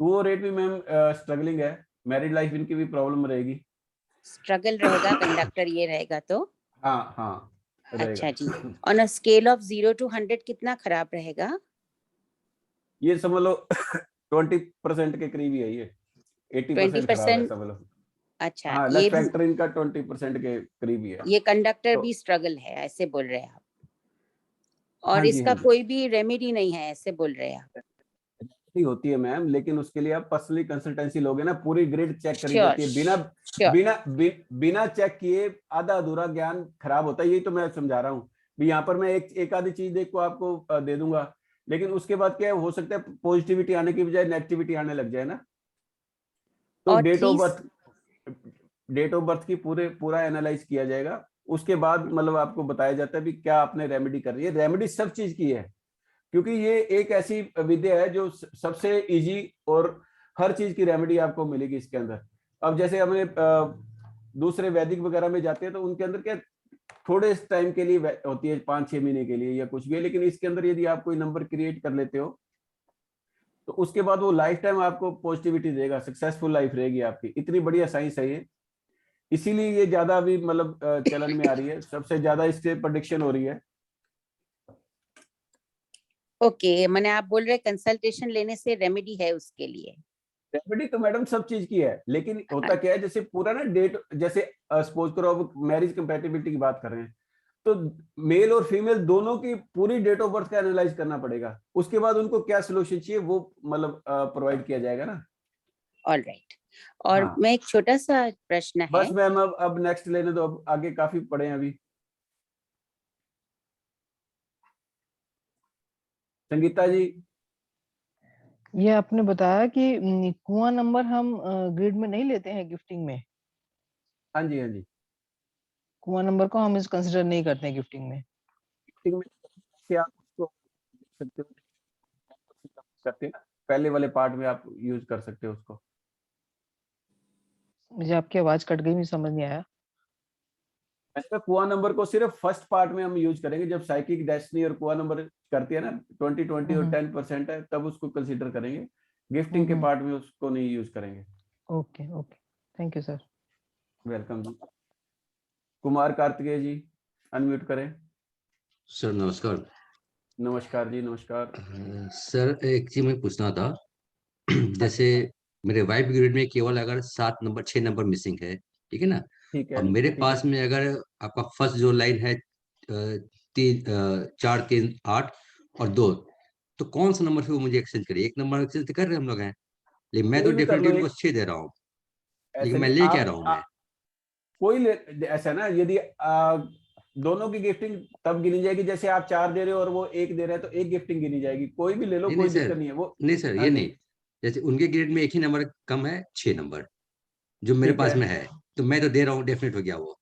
वो रेट भी मैम स्ट्रगलिंग है, मैरिड लाइफ इनकी भी प्रॉब्लम रहेगी। स्ट्रगल रहेगा कंडक्टर ये रहेगा तो। हाँ हाँ अच्छा जी, रहेगा। On a scale of 0 to 100 कितना खराब रहेगा? ये समझ लो 20% के करीब ही है ये, 80% खराब है 20%। समझ लो। अच्छा, हाँ, ये लेस फैक्टर इनका 20% के करीब ही है। ये कंडक्टर तो भी स्ट्रगल है ऐसे बोल रहे हैं आप, हाँ और जी, इसका हाँ जी। कोई भी रेमेडी नहीं है ऐसे बोल रहे हैं आप? होती है मैम, लेकिन उसके लिए आप पर्सनली कंसल्टेंसी लोगे ना, पूरी ग्रिड चेक करी श्योर जाती है। बिना श्योर। बिना चेक किए आधा अधूरा ज्ञान खराब होता है, यही तो मैं समझा रहा हूँ। भी यहाँ पर मैं एक आधी चीज देख को आपको दे दूंगा, लेकिन उसके बाद क्या हो सकता है, पॉजिटिविटी आने की बजाय नेगेटिविटी आने लग जाए ना। तो और डेट ऑफ बर्थ की पूरा एनालाइज किया जाएगा, उसके बाद मतलब आपको बताया जाता है भी क्या आपने रेमेडी कर रही है। रेमेडी सब चीज की है, क्योंकि ये एक ऐसी विद्या है जो सबसे इजी और हर चीज की रेमेडी आपको मिलेगी इसके अंदर। अब जैसे हमने दूसरे वैदिक वगैरह में जाते हैं तो उनके अंदर क्या थोड़े टाइम के लिए होती है, 5-6 महीने के लिए या कुछ भी है, लेकिन इसके अंदर यदि आप कोई नंबर क्रिएट कर लेते हो तो उसके बाद वो लाइफ टाइम आपको पॉजिटिविटी देगा, सक्सेसफुल लाइफ रहेगी आपकी। इतनी बढ़िया साइंस है ये, इसीलिए ये ज्यादा अभी मतलब चलन में आ रही है, सबसे ज्यादा इससे प्रेडिक्शन हो रही है। ओके, मैंने आप बोल रहे कंसल्टेशन लेने से रेमेडी है उसके लिए? रेमेडी तो मैडम सब चीज की है, लेकिन होता क्या है, जैसे पूरा ना डेट, जैसे सपोज करो अब मैरिज कंपैटिबिलिटी की बात कर रहे हैं, तो मेल और फीमेल दोनों की पूरी डेट ऑफ बर्थ का एनालाइज करना पड़ेगा, उसके बाद उनको क्या सोल्यूशन चाहिए वो मतलब प्रोवाइड किया जाएगा ना। ऑलराइट। और हाँ। मैं एक छोटा सा प्रश्न है। बस मैम अब नेक्स्ट लेने दो, अब आगे काफी पढ़े हैं अभी। संगीता जी। ये आपने बताया कि कुआं नंबर हम ग्रिड में नहीं लेते हैं गिफ्टिंग में। हाँ जी, हाँ जी। कुआं नंबर को हम इस कंसिडर नहीं करते हैं गिफ्टिंग में। गिफ्टिंग में क्या आप उसको सकते हो, करते हैं ना, पहले वाले पार्ट में आप यूज कर सकते हो उसको। मुझे आपकी आवाज कट गई, मुझे समझ नहीं आया। ऐसा कुआं नंबर को सिर्फ फर्स्ट पार्ट में हम यूज करेंगे, जब साइकिक डेस्टिनी और कुआं नंबर करती है ना 20-20 और 10% है, तब उसको कंसीडर करेंगे। गिफ्टिंग के पार्ट में उसको नहीं यूज करेंगे। Okay okay, thank you sir. Welcome जी। कुमार कार्तिकेय जी अनम्यूट करें। सर नमस्कार। नमस्कार जी, नमस्कार। सर एक चीज मैं पूछना था जैसे मेरे वाइफ ग्रिड में केवल अगर 7 नंबर 6 नंबर मिसिंग है, ठीक है ना, ठीक है, और मेरे ठीक पास है। में अगर आपका फर्स्ट जो लाइन है 4 3 8 और 2, तो कौन सा नंबर फिर वो मुझे एक्सचेंज करे? एक नंबर एक्सचेंज कर रहे हैं हम लोग हैं, लेकिन मैं तो कोई भी कर लो, डेफिनेटली उनको 6 दे रहा हूँ, ऐसे लेकिन मैं नहीं ले क्या रहा हूँ मैं? कोई ऐसा ना, यदि दोनों की गिफ्टिंग तब गिनी जाएगी, जैसे आप 4 दे रहे हो और वो 1 दे रहे हैं तो एक गिफ्टिंग गिनी जाएगी, कोई भी ले लो, नहीं कोई नहीं दिक्कत सर, नहीं है वो। नहीं सर, हाँ ये जी, नहीं। जैसे उनके ग्रेड में एक ही नंबर कम है, 6 नंबर जो मेरे ठीक पास है। में है, तो मैं तो दे रहा हूँ, डेफिनेट हो गया वो।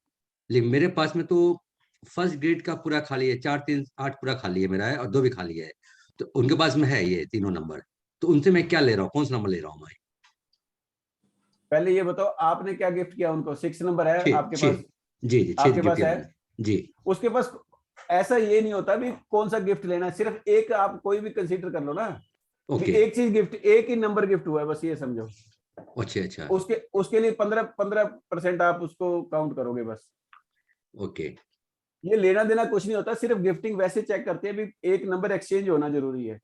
लेकिन मेरे पास में तो फर्स्ट ग्रेड का पूरा खाली है, 4 3 8 पूरा खाली है मेरा है, और 2 भी खाली है, तो उनके पास में है ये तीनों नंबर, तो उनसे मैं क्या ले रहा हूँ, कौन सा नंबर ले रहा हूँ मैं? पहले ये बताओ आपने क्या गिफ्ट किया उनको? 6 नंबर है 6 आपके 6 पास? जी जी 6 आपके गिफ्ट पास किया है, मैंने जी। उसके पास ऐसा ये नहीं होता भी कौन सा गिफ्ट लेना है, सिर्फ एक आप कोई भी कंसीडर कर लो ना, कि ओके, एक चीज गिफ्ट, एक ही नंबर गिफ्ट हुआ है, बस ये समझो। अच्छा अच्छा, उसके उसके लिए 15% आप उसको काउंट करोगे बस। ओके। ये लेना देना कुछ नहीं होता, सिर्फ गिफ्टिंग वैसे चेक करते हैं भी एक नंबर एक्सचेंज होना जरूरी है।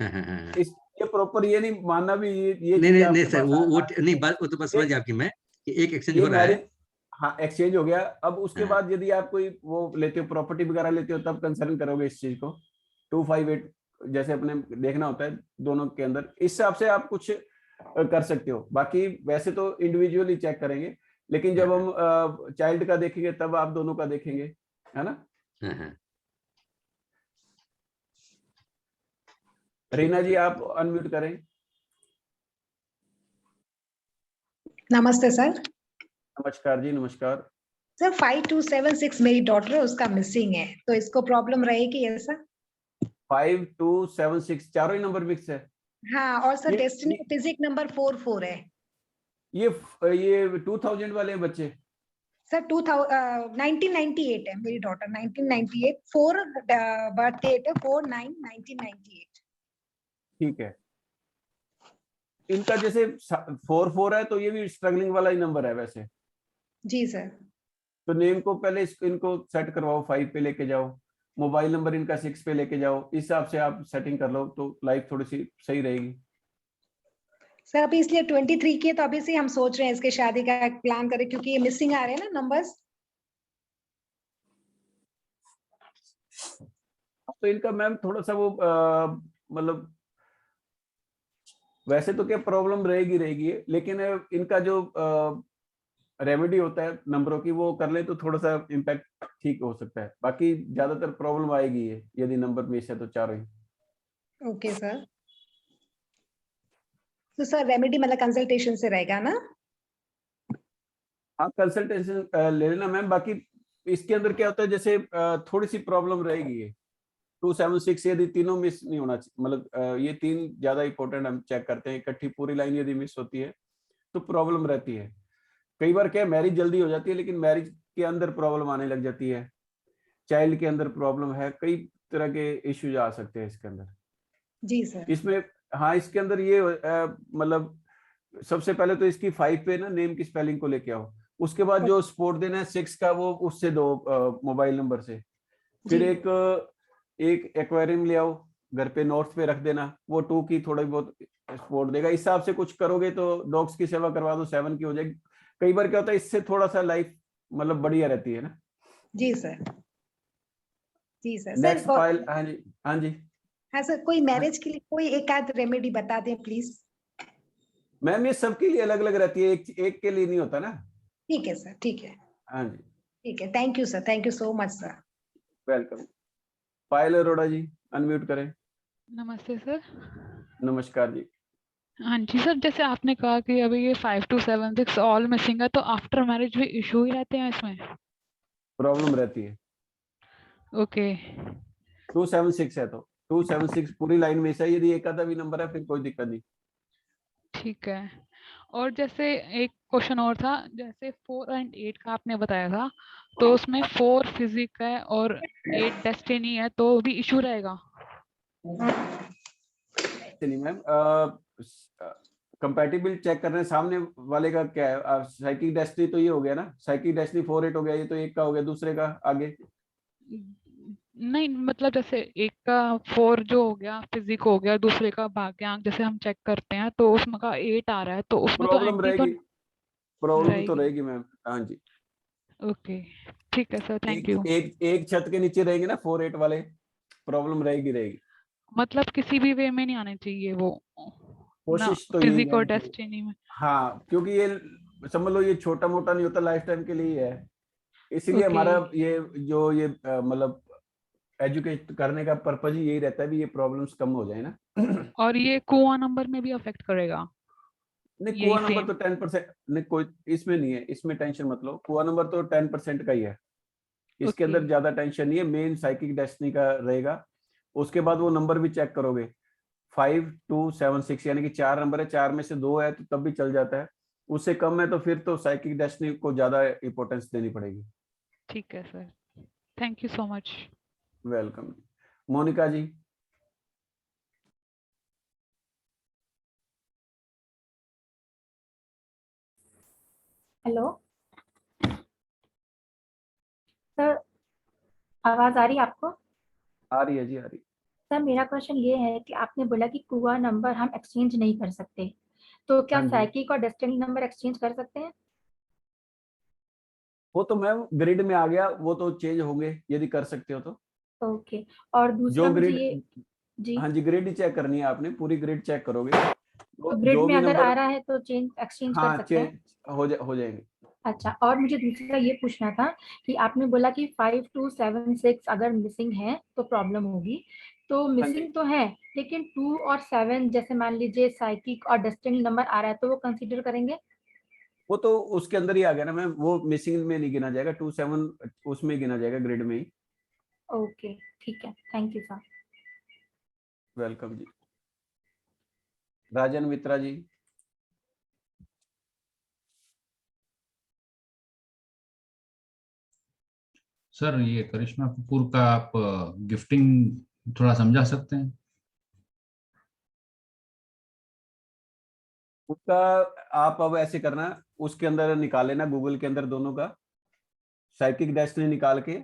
हाँ हाँ हाँ। इस ये प्रॉपर ये नहीं मानना भी ये नहीं चीज नहीं नहीं आपके सर, पास वो नहीं, बात वो तो बस समझ ये गया आपकी मैं, कि एक एक्सचेंज ये हो रहा है। मैरिज, हाँ एक्सचेंज हो गया। अब उसके हाँ बाद यदि आप कोई वो लेते हो, प्रॉपर्टी वगैरह लेते हो, तब कंसर्न करोगे इस चीज को। 258 जैसे अपने देखना होता है दोनों के अंदर, इस हिसाब से आप कुछ कर सकते हो। बाकी वैसे तो इंडिविजुअली चेक करेंगे, लेकिन जब हम चाइल्ड का देखेंगे तब आप दोनों का देखेंगे, है ना। हाँ हाँ। रीना जी आप अनम्यूट करें। नमस्ते सर। नमस्कार जी, नमस्कार। सर 5276 मेरी डॉटर है, उसका मिसिंग है, तो इसको प्रॉब्लम रहेगी ऐसा? 5276 चारों ही नंबर मिक्स है। हाँ, और सर डेस्टिनी फिजिक नंबर 44 है। ये 2000 वाले हैं बच्चे। सर 1998 है मेरी डॉटर, 1998 4 बर्थ डेट है 4/9/1998। ठीक है, इनका जैसे 4-4 है तो ये भी स्ट्रगलिंग वाला ही नंबर है वैसे। जी सर। तो नेम को पहले इनको सेट करवाओ, 5 पे लेके जाओ, मोबाइल नंबर इनका 6 पे लेके जाओ, इस हिसाब से आप सेटिंग कर लो तो लाइफ थोड़ी सी सही रहेगी। सर अभी इसलिए 23 की है तो अभी से हम सोच रहे हैं इसके शादी का प्लान करें, क्योंकि ये मिसिंग आ रहे हैं ना नंबर्स। तो इनका मैम थोड़ा सा वो मतलब वैसे तो क्या प्रॉब्लम रहेगी, लेकिन इनका जो रेमेडी होता है नंबरों की वो कर ले तो थोड़ा सा इम्पैक्ट ठीक हो सकता है। बाकी ज्यादातर प्रॉब्लम आएगी ये यदि नंबर मिस है तो चारों ही। Okay sir. तो सर रेमेडी मतलब कंसल्टेशन से रहेगा ना? हाँ कंसल्टेशन ले लेना मैम। बाकी इसके अंदर क्या होता है जैसे थोड़ी सी प्रॉब्लम रहेगी ये 276 यदि तीनों मिस नहीं होना चाहिए, मतलब ये 3 ज्यादा इंपॉर्टेंट हम चेक करते हैं। इकट्ठी पूरी लाइन यदि मिस होती है तो प्रॉब्लम रहती है। कई बार क्या मैरिज जल्दी हो जाती है लेकिन मैरिज के अंदर प्रॉब्लम आने लग जाती है, चाइल्ड के अंदर प्रॉब्लम है, कई तरह के इश्यूज आ सकते हैं इसके अंदर। जी सर। इसमें हाँ इसके अंदर ये मतलब सबसे पहले तो इसकी 5 पे ना नेम की स्पेलिंग को लेके आओ, उसके बाद जो सपोर्ट देना है 6 का वो उससे दो मोबाइल नंबर से। फिर एक एक्वेरियम ले आओ घर पे, नॉर्थ पे रख देना, वो 2 की थोड़ी बहुत सपोर्ट देगा। इस हिसाब से कुछ करोगे तो डॉग्स की सेवा करवा दो, 7 की हो जाएगी। कई बार क्या होता है इससे थोड़ा सा लाइफ मतलब बढ़िया रहती है ना। जी सर। जी सर। Next file. हाँ जी हाँ जी। हाँ सर, कोई मैरिज के लिए कोई एक आध रेमेडी बता दें प्लीज। मैम ये सबके लिए अलग अलग रहती है, एक के लिए नहीं होता ना। ठीक है सर, ठीक है। हाँ जी ठीक है, thank you sir, thank you so much sir. Welcome. Payal Arora ji unmute करें। नमस्ते सर। नमस्कार जी। हाँ जी सर, जैसे आपने कहा कि अभी ये 5276 ऑल मिसिंग है, तो आफ्टर मैरिज भी इशू ही रहते हैं इसमें? प्रॉब्लम रहती है। ओके 276 है तो 276 पूरी लाइन में से यदि एक आधा भी नंबर है फिर कोई दिक्कत नहीं। ठीक है। और जैसे एक क्वेश्चन और था, जैसे 4 और 8 का आपने बताया था, तो उसमें 4 फिजिक है और 8 डेस्टिनी है, तो भी इशू रहेगा? नहीं मैम, कंपैटिबल चेक कर रहे हैं सामने वाले का क्या है। साइकिक डेस्टिनी तो ये हो गया ना, साइकिक डेस्टिनी 4-8 हो गया, ये तो एक का हो गया, दूसरे का आगे नहीं, मतलब जैसे एक का 4 जो हो गया फिजिक हो गया, दूसरे का भाग्यांक जैसे हम चेक करते हैं तो उसमें का 8 आ रहा है, तो उसमें तो प्रॉब्लम एंटी तो रहेगी। प्रॉब्लम तो रहेगी मैम। हाँ जी ओके ठीक है सर, थैंक यू। एक छत के नीचे रहेंगे ना 4-8 वाले, प्रॉब्लम रहेगी। मतलब किसी भी वे में नहीं आने चाहिए वो ना, कोशिश तो यही फिजिक है और कि- डेस्टिनी में। हाँ क्योंकि ये समझ लो ये छोटा मोटा नहीं होता, लाइफ टाइम के लिए है। इसीलिए Okay. हमारा ये जो ये मतलब एजुकेट करने का पर्पज ही यही रहता है भी ये प्रॉब्लम्स कम हो जाए ना। और ये कुआं नंबर में भी अफेक्ट करेगा? नहीं यही कुआ नंबर same? तो 10% नहीं, कोई इसमें नहीं है, इसमें टेंशन मत लो। कुआ नंबर तो 10% का ही है, इसके Okay. अंदर ज्यादा टेंशन नहीं है। मेन साइकिक डेस्टिनी का रहेगा। उसके बाद वो नंबर भी चेक करोगे 5276 यानी कि 4 नंबर है, 4 में से 2 है तो तब भी चल जाता है। उससे कम है तो फिर तो साइकिक डेस्टिनी को ज्यादा इंपॉर्टेंस देनी पड़ेगी। ठीक है sir, thank you so much. Welcome. Monika ji. Hello sir, आवाज आ रही है आपको? आ रही है जी, आ रही। सर मेरा क्वेश्चन ये है कि आपने बोला कि कुआ नंबर हम एक्सचेंज नहीं कर सकते, तो क्या हाँ जी। साइकिक और डेस्टिनी नंबर एक्सचेंज कर सकते हैं? वो तो मैम ग्रिड में आ गया, वो तो चेंज होंगे यदि कर सकते हो तो। ओके। और दूसरा जो मुझे ग्रिड, ये जी, हाँ जी ग्रिड ही चेक करनी है आपने, पूरी ग्रिड चेक करोगे तो ग्रिड जो में भी अगर नंबर आ रहा है तो चेंज एक्सचेंज कर हाँ सकते हैं? चेंज हो जाएंगे। अच्छा, और मुझे दूसरा ये पूछना था कि आपने बोला कि 5276 अगर मिसिंग है तो प्रॉब्लम होगी, तो हाँ जी। मिसिंग तो है लेकिन 2 और 7 जैसे मान लीजिए साइकिक और डेस्टिनी नंबर आ रहा है तो वो कंसीडर करेंगे? वो तो उसके अंदर ही आ गया ना मैम, वो मिसिंग में नहीं गिना जाएगा, 27 उसमें ही गिना जाएगा ग्रिड में ही। ओके ठीक है, थैंक यू सर। वेलकम जी। राजन मित्रा जी। सर ये करिश्मा कपूर का आप गिफ्टिंग थोड़ा समझा सकते हैं? उसका आप अब ऐसे करना, उसके अंदर निकाल लेना गूगल के अंदर दोनों का साइकिक डेस्टिनी निकाल के,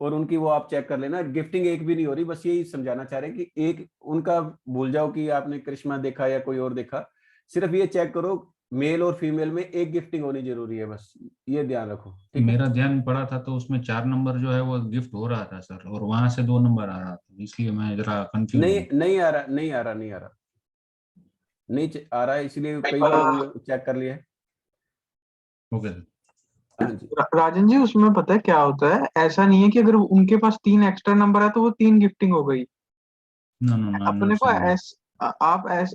और उनकी वो आप चेक कर लेना। गिफ्टिंग एक भी नहीं हो रही, बस यही समझाना चाह रहे हैं कि एक उनका भूल जाओ कि आपने करिश्मा देखा या कोई और देखा, सिर्फ ये चेक करो मेल और फीमेल में एक गिफ्टिंग होनी जरूरी है, बस ये ध्यान रखो। ठीक है, मेरा ध्यान पड़ा था तो उसमें 4 नंबर जो है वो गिफ्ट हो रहा था सर, और वहां से 2 नंबर आ रहा था, इसलिए मैं जरा कंफ्यूज हूँ। नहीं आ रहा, नहीं आ रहा, नहीं आ रहा है, इसलिए कई बार हमने चेक कर लिया है। Okay sir. हाँ जी, राजन जी, उसमें पता है क्या होता है, ऐसा नहीं है कि अगर उनके पास 3 एक्स्ट्रा नंबर है तो वो 3 गिफ्टिंग हो गई। नो नो नो, अपने को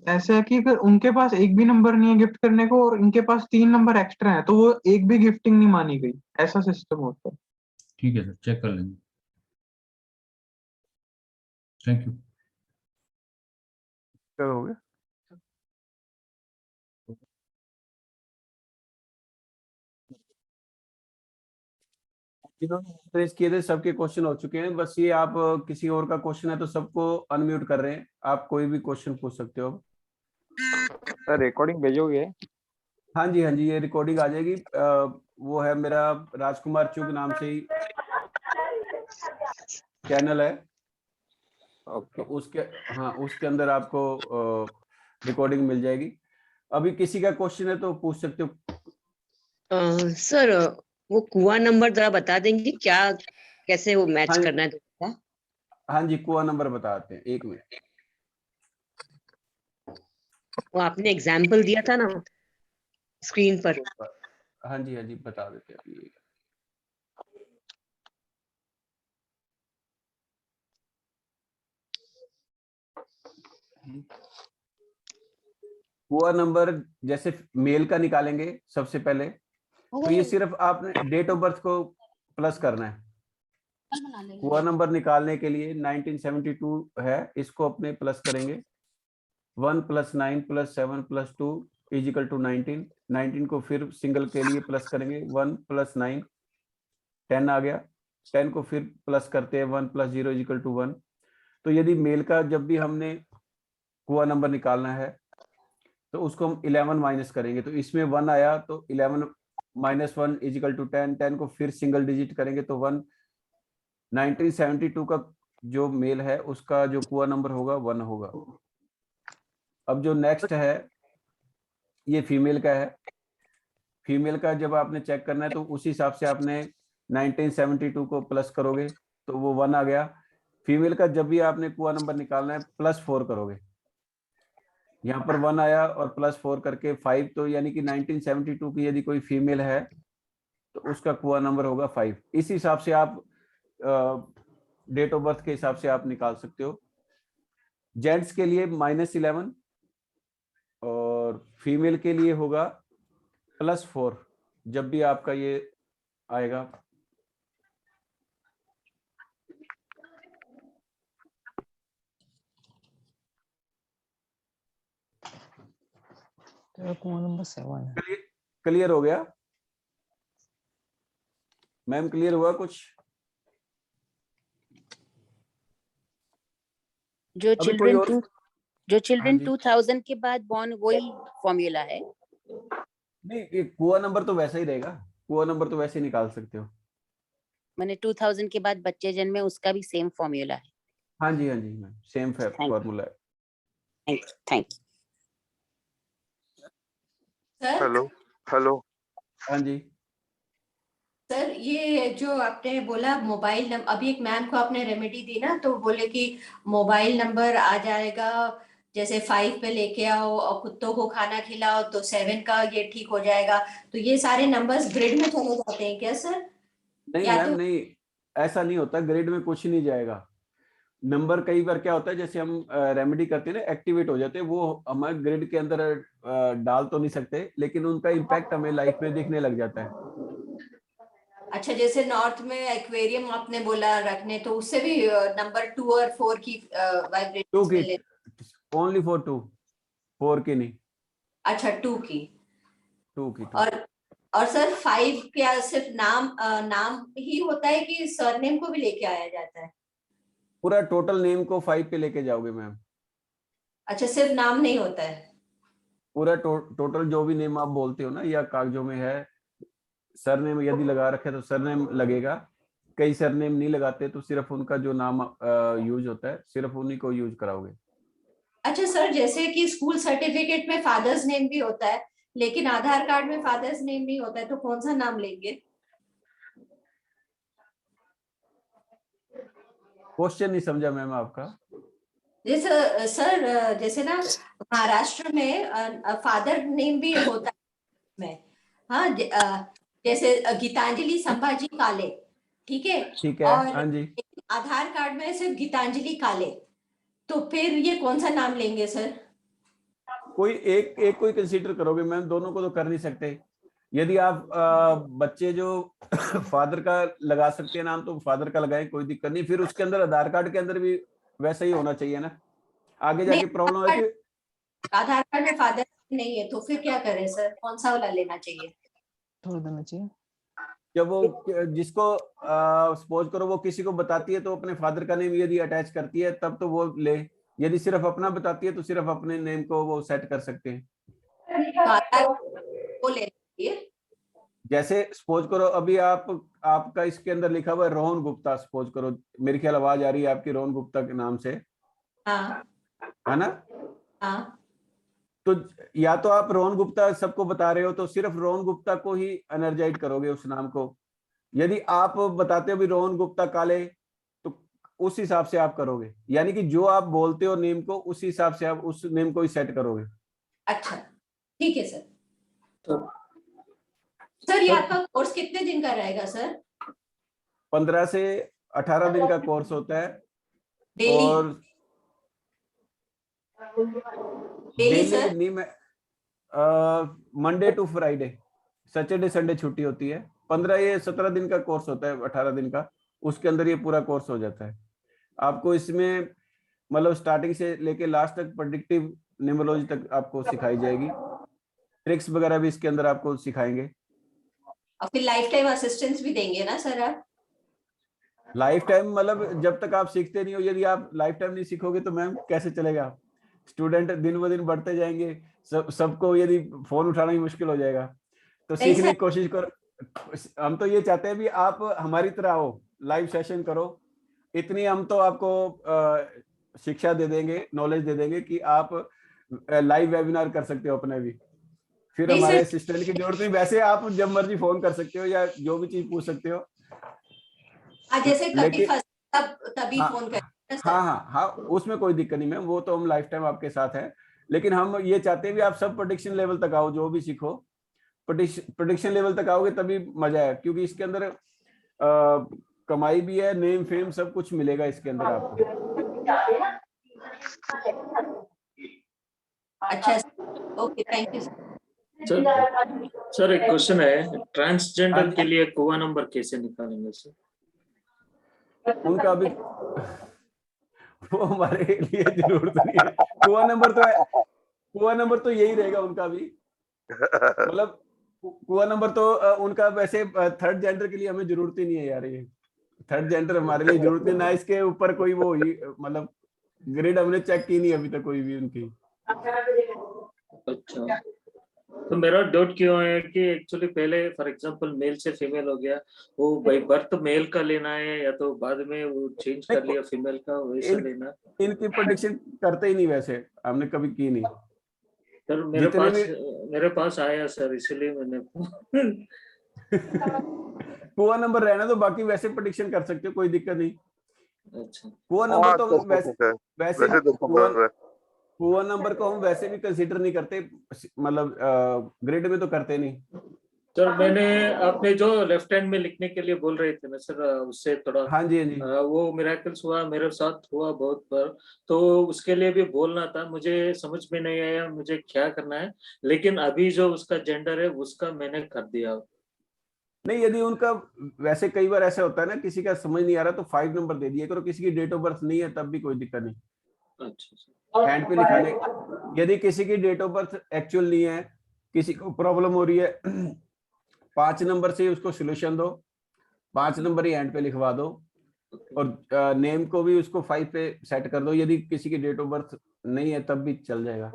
ऐसे है कि अगर उनके पास एक भी नंबर नहीं है गिफ्ट करने को और इनके पास 3 नंबर एक्स्ट्रा है तो वो एक भी गिफ्टिंग नहीं मानी गई, ऐसा सिस्टम होता है। ठीक है सर, चेक कर लेंगे। Thank you. हो गया। जिन्होंने ट्रेस किए थे सबके क्वेश्चन हो चुके हैं, बस ये आप किसी और का क्वेश्चन है तो सबको अनम्यूट कर रहे हैं, आप कोई भी क्वेश्चन पूछ सकते हो। सर रिकॉर्डिंग भेजोगे? हाँ जी, हाँ जी, ये रिकॉर्डिंग आ जाएगी। वो है मेरा राजकुमार चुग नाम से ही चैनल है, तो उसके, हाँ उसके अंदर आपको रिकॉर्डिंग मिल जाएगी। अभी किसी का क्वेश्चन है तो पूछ सकते हो। सर वो कुआ नंबर जरा बता देंगे क्या, कैसे वो मैच करना है तो? हाँ जी, कुआ नंबर बताते हैं, एक मिनट। वो आपने एग्जाम्पल दिया था ना स्क्रीन पर। हाँ जी, हाँ जी, बता देते हैं अभी। कुआ नंबर जैसे मेल का निकालेंगे सबसे पहले, तो ये सिर्फ आपने डेट ऑफ बर्थ को प्लस करना है। कुआ नंबर निकालने के लिए 1972 है, इसको अपने प्लस करेंगे। 1 + 9 + 7 + 2 = 19। 19 को फिर सिंगल के लिए प्लस करेंगे, 1 + 9 10 आ गया। 10 को फिर प्लस करते हैं, 1 + 0 = 1। तो यदि मेल का जब भी हमने कुआ नंबर निकालना है तो उसको हम 11 माइनस करेंगे, तो इसमें 1 आया तो 11 - 1 = 10। 10 को फिर सिंगल डिजिट करेंगे तो 1। 1972 का जो मेल है उसका जो कुआ नंबर होगा 1 होगा। अब जो नेक्स्ट है ये फीमेल का है। फीमेल का जब आपने चेक करना है तो उसी हिसाब से आपने 1972 को प्लस करोगे तो वो 1 आ गया। फीमेल का जब भी आपने कुआ नंबर निकालना है +4 करोगे, यहाँ पर 1 आया और +4 करके 5, तो यानी कि 1972 की यदि कोई फीमेल है तो उसका कुआ नंबर होगा 5। इस हिसाब से आप डेट ऑफ बर्थ के हिसाब से आप निकाल सकते हो। जेंट्स के लिए -11 और फीमेल के लिए होगा +4 जब भी आपका ये आएगा। कुआं नंबर 7 है। क्लियर हो गया मैम? क्लियर हुआ कुछ? जो चिल्ड्रन हाँ 2000 के बाद बॉर्न वही फॉर्मूला है? नहीं, ये कुआ नंबर तो वैसा ही रहेगा, कुआ नंबर तो वैसे ही निकाल सकते हो। मैंने 2000 के बाद बच्चे जन्मे उसका भी सेम फॉर्मूला है? हाँ जी, हाँ जी मैम, सेम फॉर्मूला है। Thank you. Sir, hello. हाँ जी सर ये जो आपने बोला मोबाइल नंबर, अभी एक मैम को आपने रेमेडी दी ना, तो बोले कि मोबाइल नंबर आ जाएगा, जैसे 5 पे लेके आओ और कुत्तों को खाना खिलाओ तो 7 का ये ठीक हो जाएगा। तो ये सारे नंबर्स ग्रिड में चले जाते हैं क्या सर? नहीं या मैम, तो नहीं ऐसा नहीं होता, ग्रिड में कुछ नहीं जाएगा। नंबर कई बार क्या होता है, जैसे हम रेमेडी करते हैं ना, एक्टिवेट हो जाते हैं, वो हमारे ग्रिड के अंदर डाल तो नहीं सकते, लेकिन उनका इम्पैक्ट हमें लाइफ में दिखने लग जाता है। अच्छा, जैसे नॉर्थ में एक्वेरियम आपने बोला रखने, तो उससे भी नंबर 2 और 4 की 2 वाइब्रेशंस की, मिले? ओनली फॉर 2, 4 की नहीं। अच्छा, 2 की। 2 की। और सर 5 क्या सिर्फ नाम ही होता है कि सरनेम को भी लेके आया जाता है? पूरा टोटल नेम को 5 पे लेके जाओगे मैम। अच्छा, सिर्फ नाम नहीं होता है? पूरा टोटल जो भी नेम आप बोलते हो ना या कागजों में है, सरनेम यदि लगा रखे तो सरनेम लगेगा, कई सरनेम नहीं लगाते तो सिर्फ उनका जो नाम यूज होता है सिर्फ उन्हीं को यूज कराओगे। अच्छा सर, जैसे कि स्कूल सर्टिफिकेट में फादर्स नेम भी होता है लेकिन आधार कार्ड में फादर्स नेम नहीं होता है, तो कौन सा नाम लेंगे? क्वेश्चन नहीं समझा मैम आपका। जैसे सर, जैसे ना महाराष्ट्र में फादर नेम भी होता है, हाँ, जैसे गीतांजलि संभाजी काले, ठीक है, ठीक है, और हाँ जी। आधार कार्ड में सिर्फ गीतांजलि काले, तो फिर ये कौन सा नाम लेंगे सर? कोई एक कोई कंसीडर करोगे मैम, दोनों को तो कर नहीं सकते। यदि आप बच्चे जो फादर का लगा सकते हैं नाम तो फादर का लगाएं, कोई दिक्कत नहीं। फिर उसके अंदर आधार कार्ड के अंदर भी वैसा ही होना चाहिए ना, आगे जाके प्रॉब्लम है कि आधार कार्ड में फादर नहीं है तो फिर क्या करें सर, कौन सा वाला लेना चाहिए? छोड़ देना चाहिए। जब वो जिसको सपोज करो वो किसी को बताती है तो अपने फादर का नेम यदि अटैच करती है तब तो वो ले, यदि सिर्फ अपना बताती है तो सिर्फ अपने नेम को वो सेट कर सकते हैं। वो ले लीजिए। जैसे सपोज करो अभी आपका इसके अंदर लिखा हुआ है रोहन गुप्ता, सपोज करो, मेरी ख्याल आवाज आ रही है आपकी रोहन गुप्ता के नाम से, हाँ है ना? हाँ, तो या तो आप रोहन गुप्ता सबको बता रहे हो तो सिर्फ रोहन गुप्ता को ही एनर्जाइज करोगे उस नाम को। यदि आप बताते हो भी रोहन गुप्ता काले तो उस हिसाब से आप करोगे, यानी कि जो आप बोलते हो नेम को उस हिसाब से आप उस नेम को ही सेट करोगे। अच्छा ठीक है सर। तो सर ये आपका कोर्स कितने दिन का रहेगा सर? 15 से 18 दिन का कोर्स होता है। डेली? और डेली सर? नहीं, मैं Monday to Friday, Saturday Sunday छुट्टी होती है। 17 दिन का कोर्स होता है, 18 दिन का, उसके अंदर ये पूरा कोर्स हो जाता है। आपको इसमें मतलब स्टार्टिंग से लेके लास्ट तक प्रेडिक्टिव न्यूमरोलॉजी तक आपको सिखाई जाएगी, ट्रिक्स वगैरह भी इसके अंदर आपको सिखाएंगे। और फिर लाइफ टाइम असिस्टेंस भी देंगे ना सर आप? लाइफ टाइम मतलब जब तक आप सीखते नहीं हो, यदि आप लाइफ टाइम नहीं सीखोगे तो मैम कैसे चलेगा? स्टूडेंट दिन ब दिन बढ़ते जाएंगे, सबको यदि फोन उठाना ही मुश्किल हो जाएगा। तो सीखने की कोशिश करो। हम तो ये चाहते हैं भी आप हमारी तरह आओ, लाइव सेशन करो, इतनी हम तो आपको शिक्षा दे देंगे, नॉलेज दे देंगे कि आप लाइव वेबिनार कर सकते हो अपने भी, फिर हमारे असिस्टेंट की जरूरत नहीं। वैसे आप जब मर्जी फोन कर सकते हो या जो भी चीज पूछ सकते हो। जैसे कभी तभी फोन कर। हाँ, उसमें कोई दिक्कत नहीं मैम, वो तो हम लाइफ टाइम आपके साथ हैं। लेकिन हम ये चाहते हैं भी आप सब प्रेडिक्शन लेवल तक आओ, जो भी सीखो प्रेडिक्शन लेवल तक आओगे तभी मजा है, क्योंकि इसके अंदर कमाई भी है, नेम फेम सब कुछ मिलेगा इसके अंदर आपको। अच्छा ओके, थैंक यू सर। एक क्वेश्चन है, ट्रांसजेंडर के लिए कुआ नंबर कैसे निकालेंगे सर? उनका भी वो हमारे लिए जरूरत नहीं है। कुआ नंबर तो यही रहेगा उनका भी, मतलब कुआ नंबर तो उनका वैसे थर्ड जेंडर के लिए हमें जरूरत ही नहीं है यार, ये थर्ड जेंडर हमारे लिए जरूरत नहीं ना, इसके ऊपर कोई वो मतलब ग्रेड हमने चेक की नहीं अभी तक कोई भी उनकी। अच्छा, तो मेरा डाउट क्यों है कि एक्चुअली पहले फॉर एग्जांपल मेल से फीमेल हो गया, वो बाय बर्थ मेल का लेना है या तो बाद में वो चेंज कर लिया फीमेल का, वैसा लेना? इनकी प्रेडिक्शन करते ही नहीं, वैसे हमने कभी की नहीं सर। मेरे पास आया सर, इसलिए मैंने कुआ नंबर रहना तो बाकी वैसे प्रेडिक्शन कर सकते हो, कोई दिक्कत नहीं। अच्छा, कुआ नंबर तो वैसे कुआ नंबर को हम वैसे भी कंसीडर नहीं करते, मतलब ग्रिड में तो करते नहीं सर। मैंने आपने जो लेफ्ट हैंड में लिखने के लिए बोल रहे थे ना सर, उससे थोड़ा हाँ जी वो मिरेकल्स हुआ, मेरे साथ हुआ बहुत बार, तो उसके लिए भी बोलना था। मुझे समझ में नहीं आया मुझे क्या करना है, लेकिन अभी जो उसका जेंडर है उसका मैंने कर दिया। नहीं, यदि उनका वैसे कई बार ऐसा होता है ना, किसी का समझ नहीं आ रहा तो 5 नंबर दे दिया करो, किसी की डेट ऑफ बर्थ नहीं है तब भी कोई दिक्कत नहीं। अच्छा, हैंड पे लिखाने, यदि किसी की डेट ऑफ बर्थ एक्चुअल नहीं है, किसी को प्रॉब्लम हो रही है, 5 नंबर से उसको सोल्यूशन दो, 5 नंबर ही हैंड पे लिखवा दो, और नेम को भी उसको 5 पे सेट कर दो। यदि किसी की डेट ऑफ बर्थ नहीं है तब भी चल जाएगा।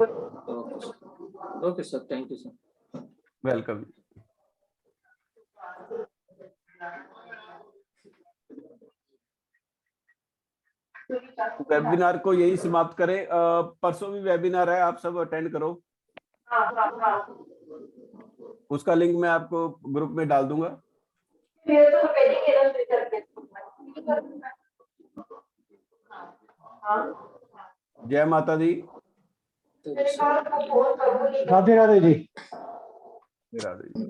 Okay sir, thank you sir. Welcome. Webinar को यही समाप्त करें। परसों भी वेबिनार है, आप सब अटेंड करो। उसका लिंक मैं आपको ग्रुप में डाल दूंगा। जय माता दी। राधे राधे जी। राधे।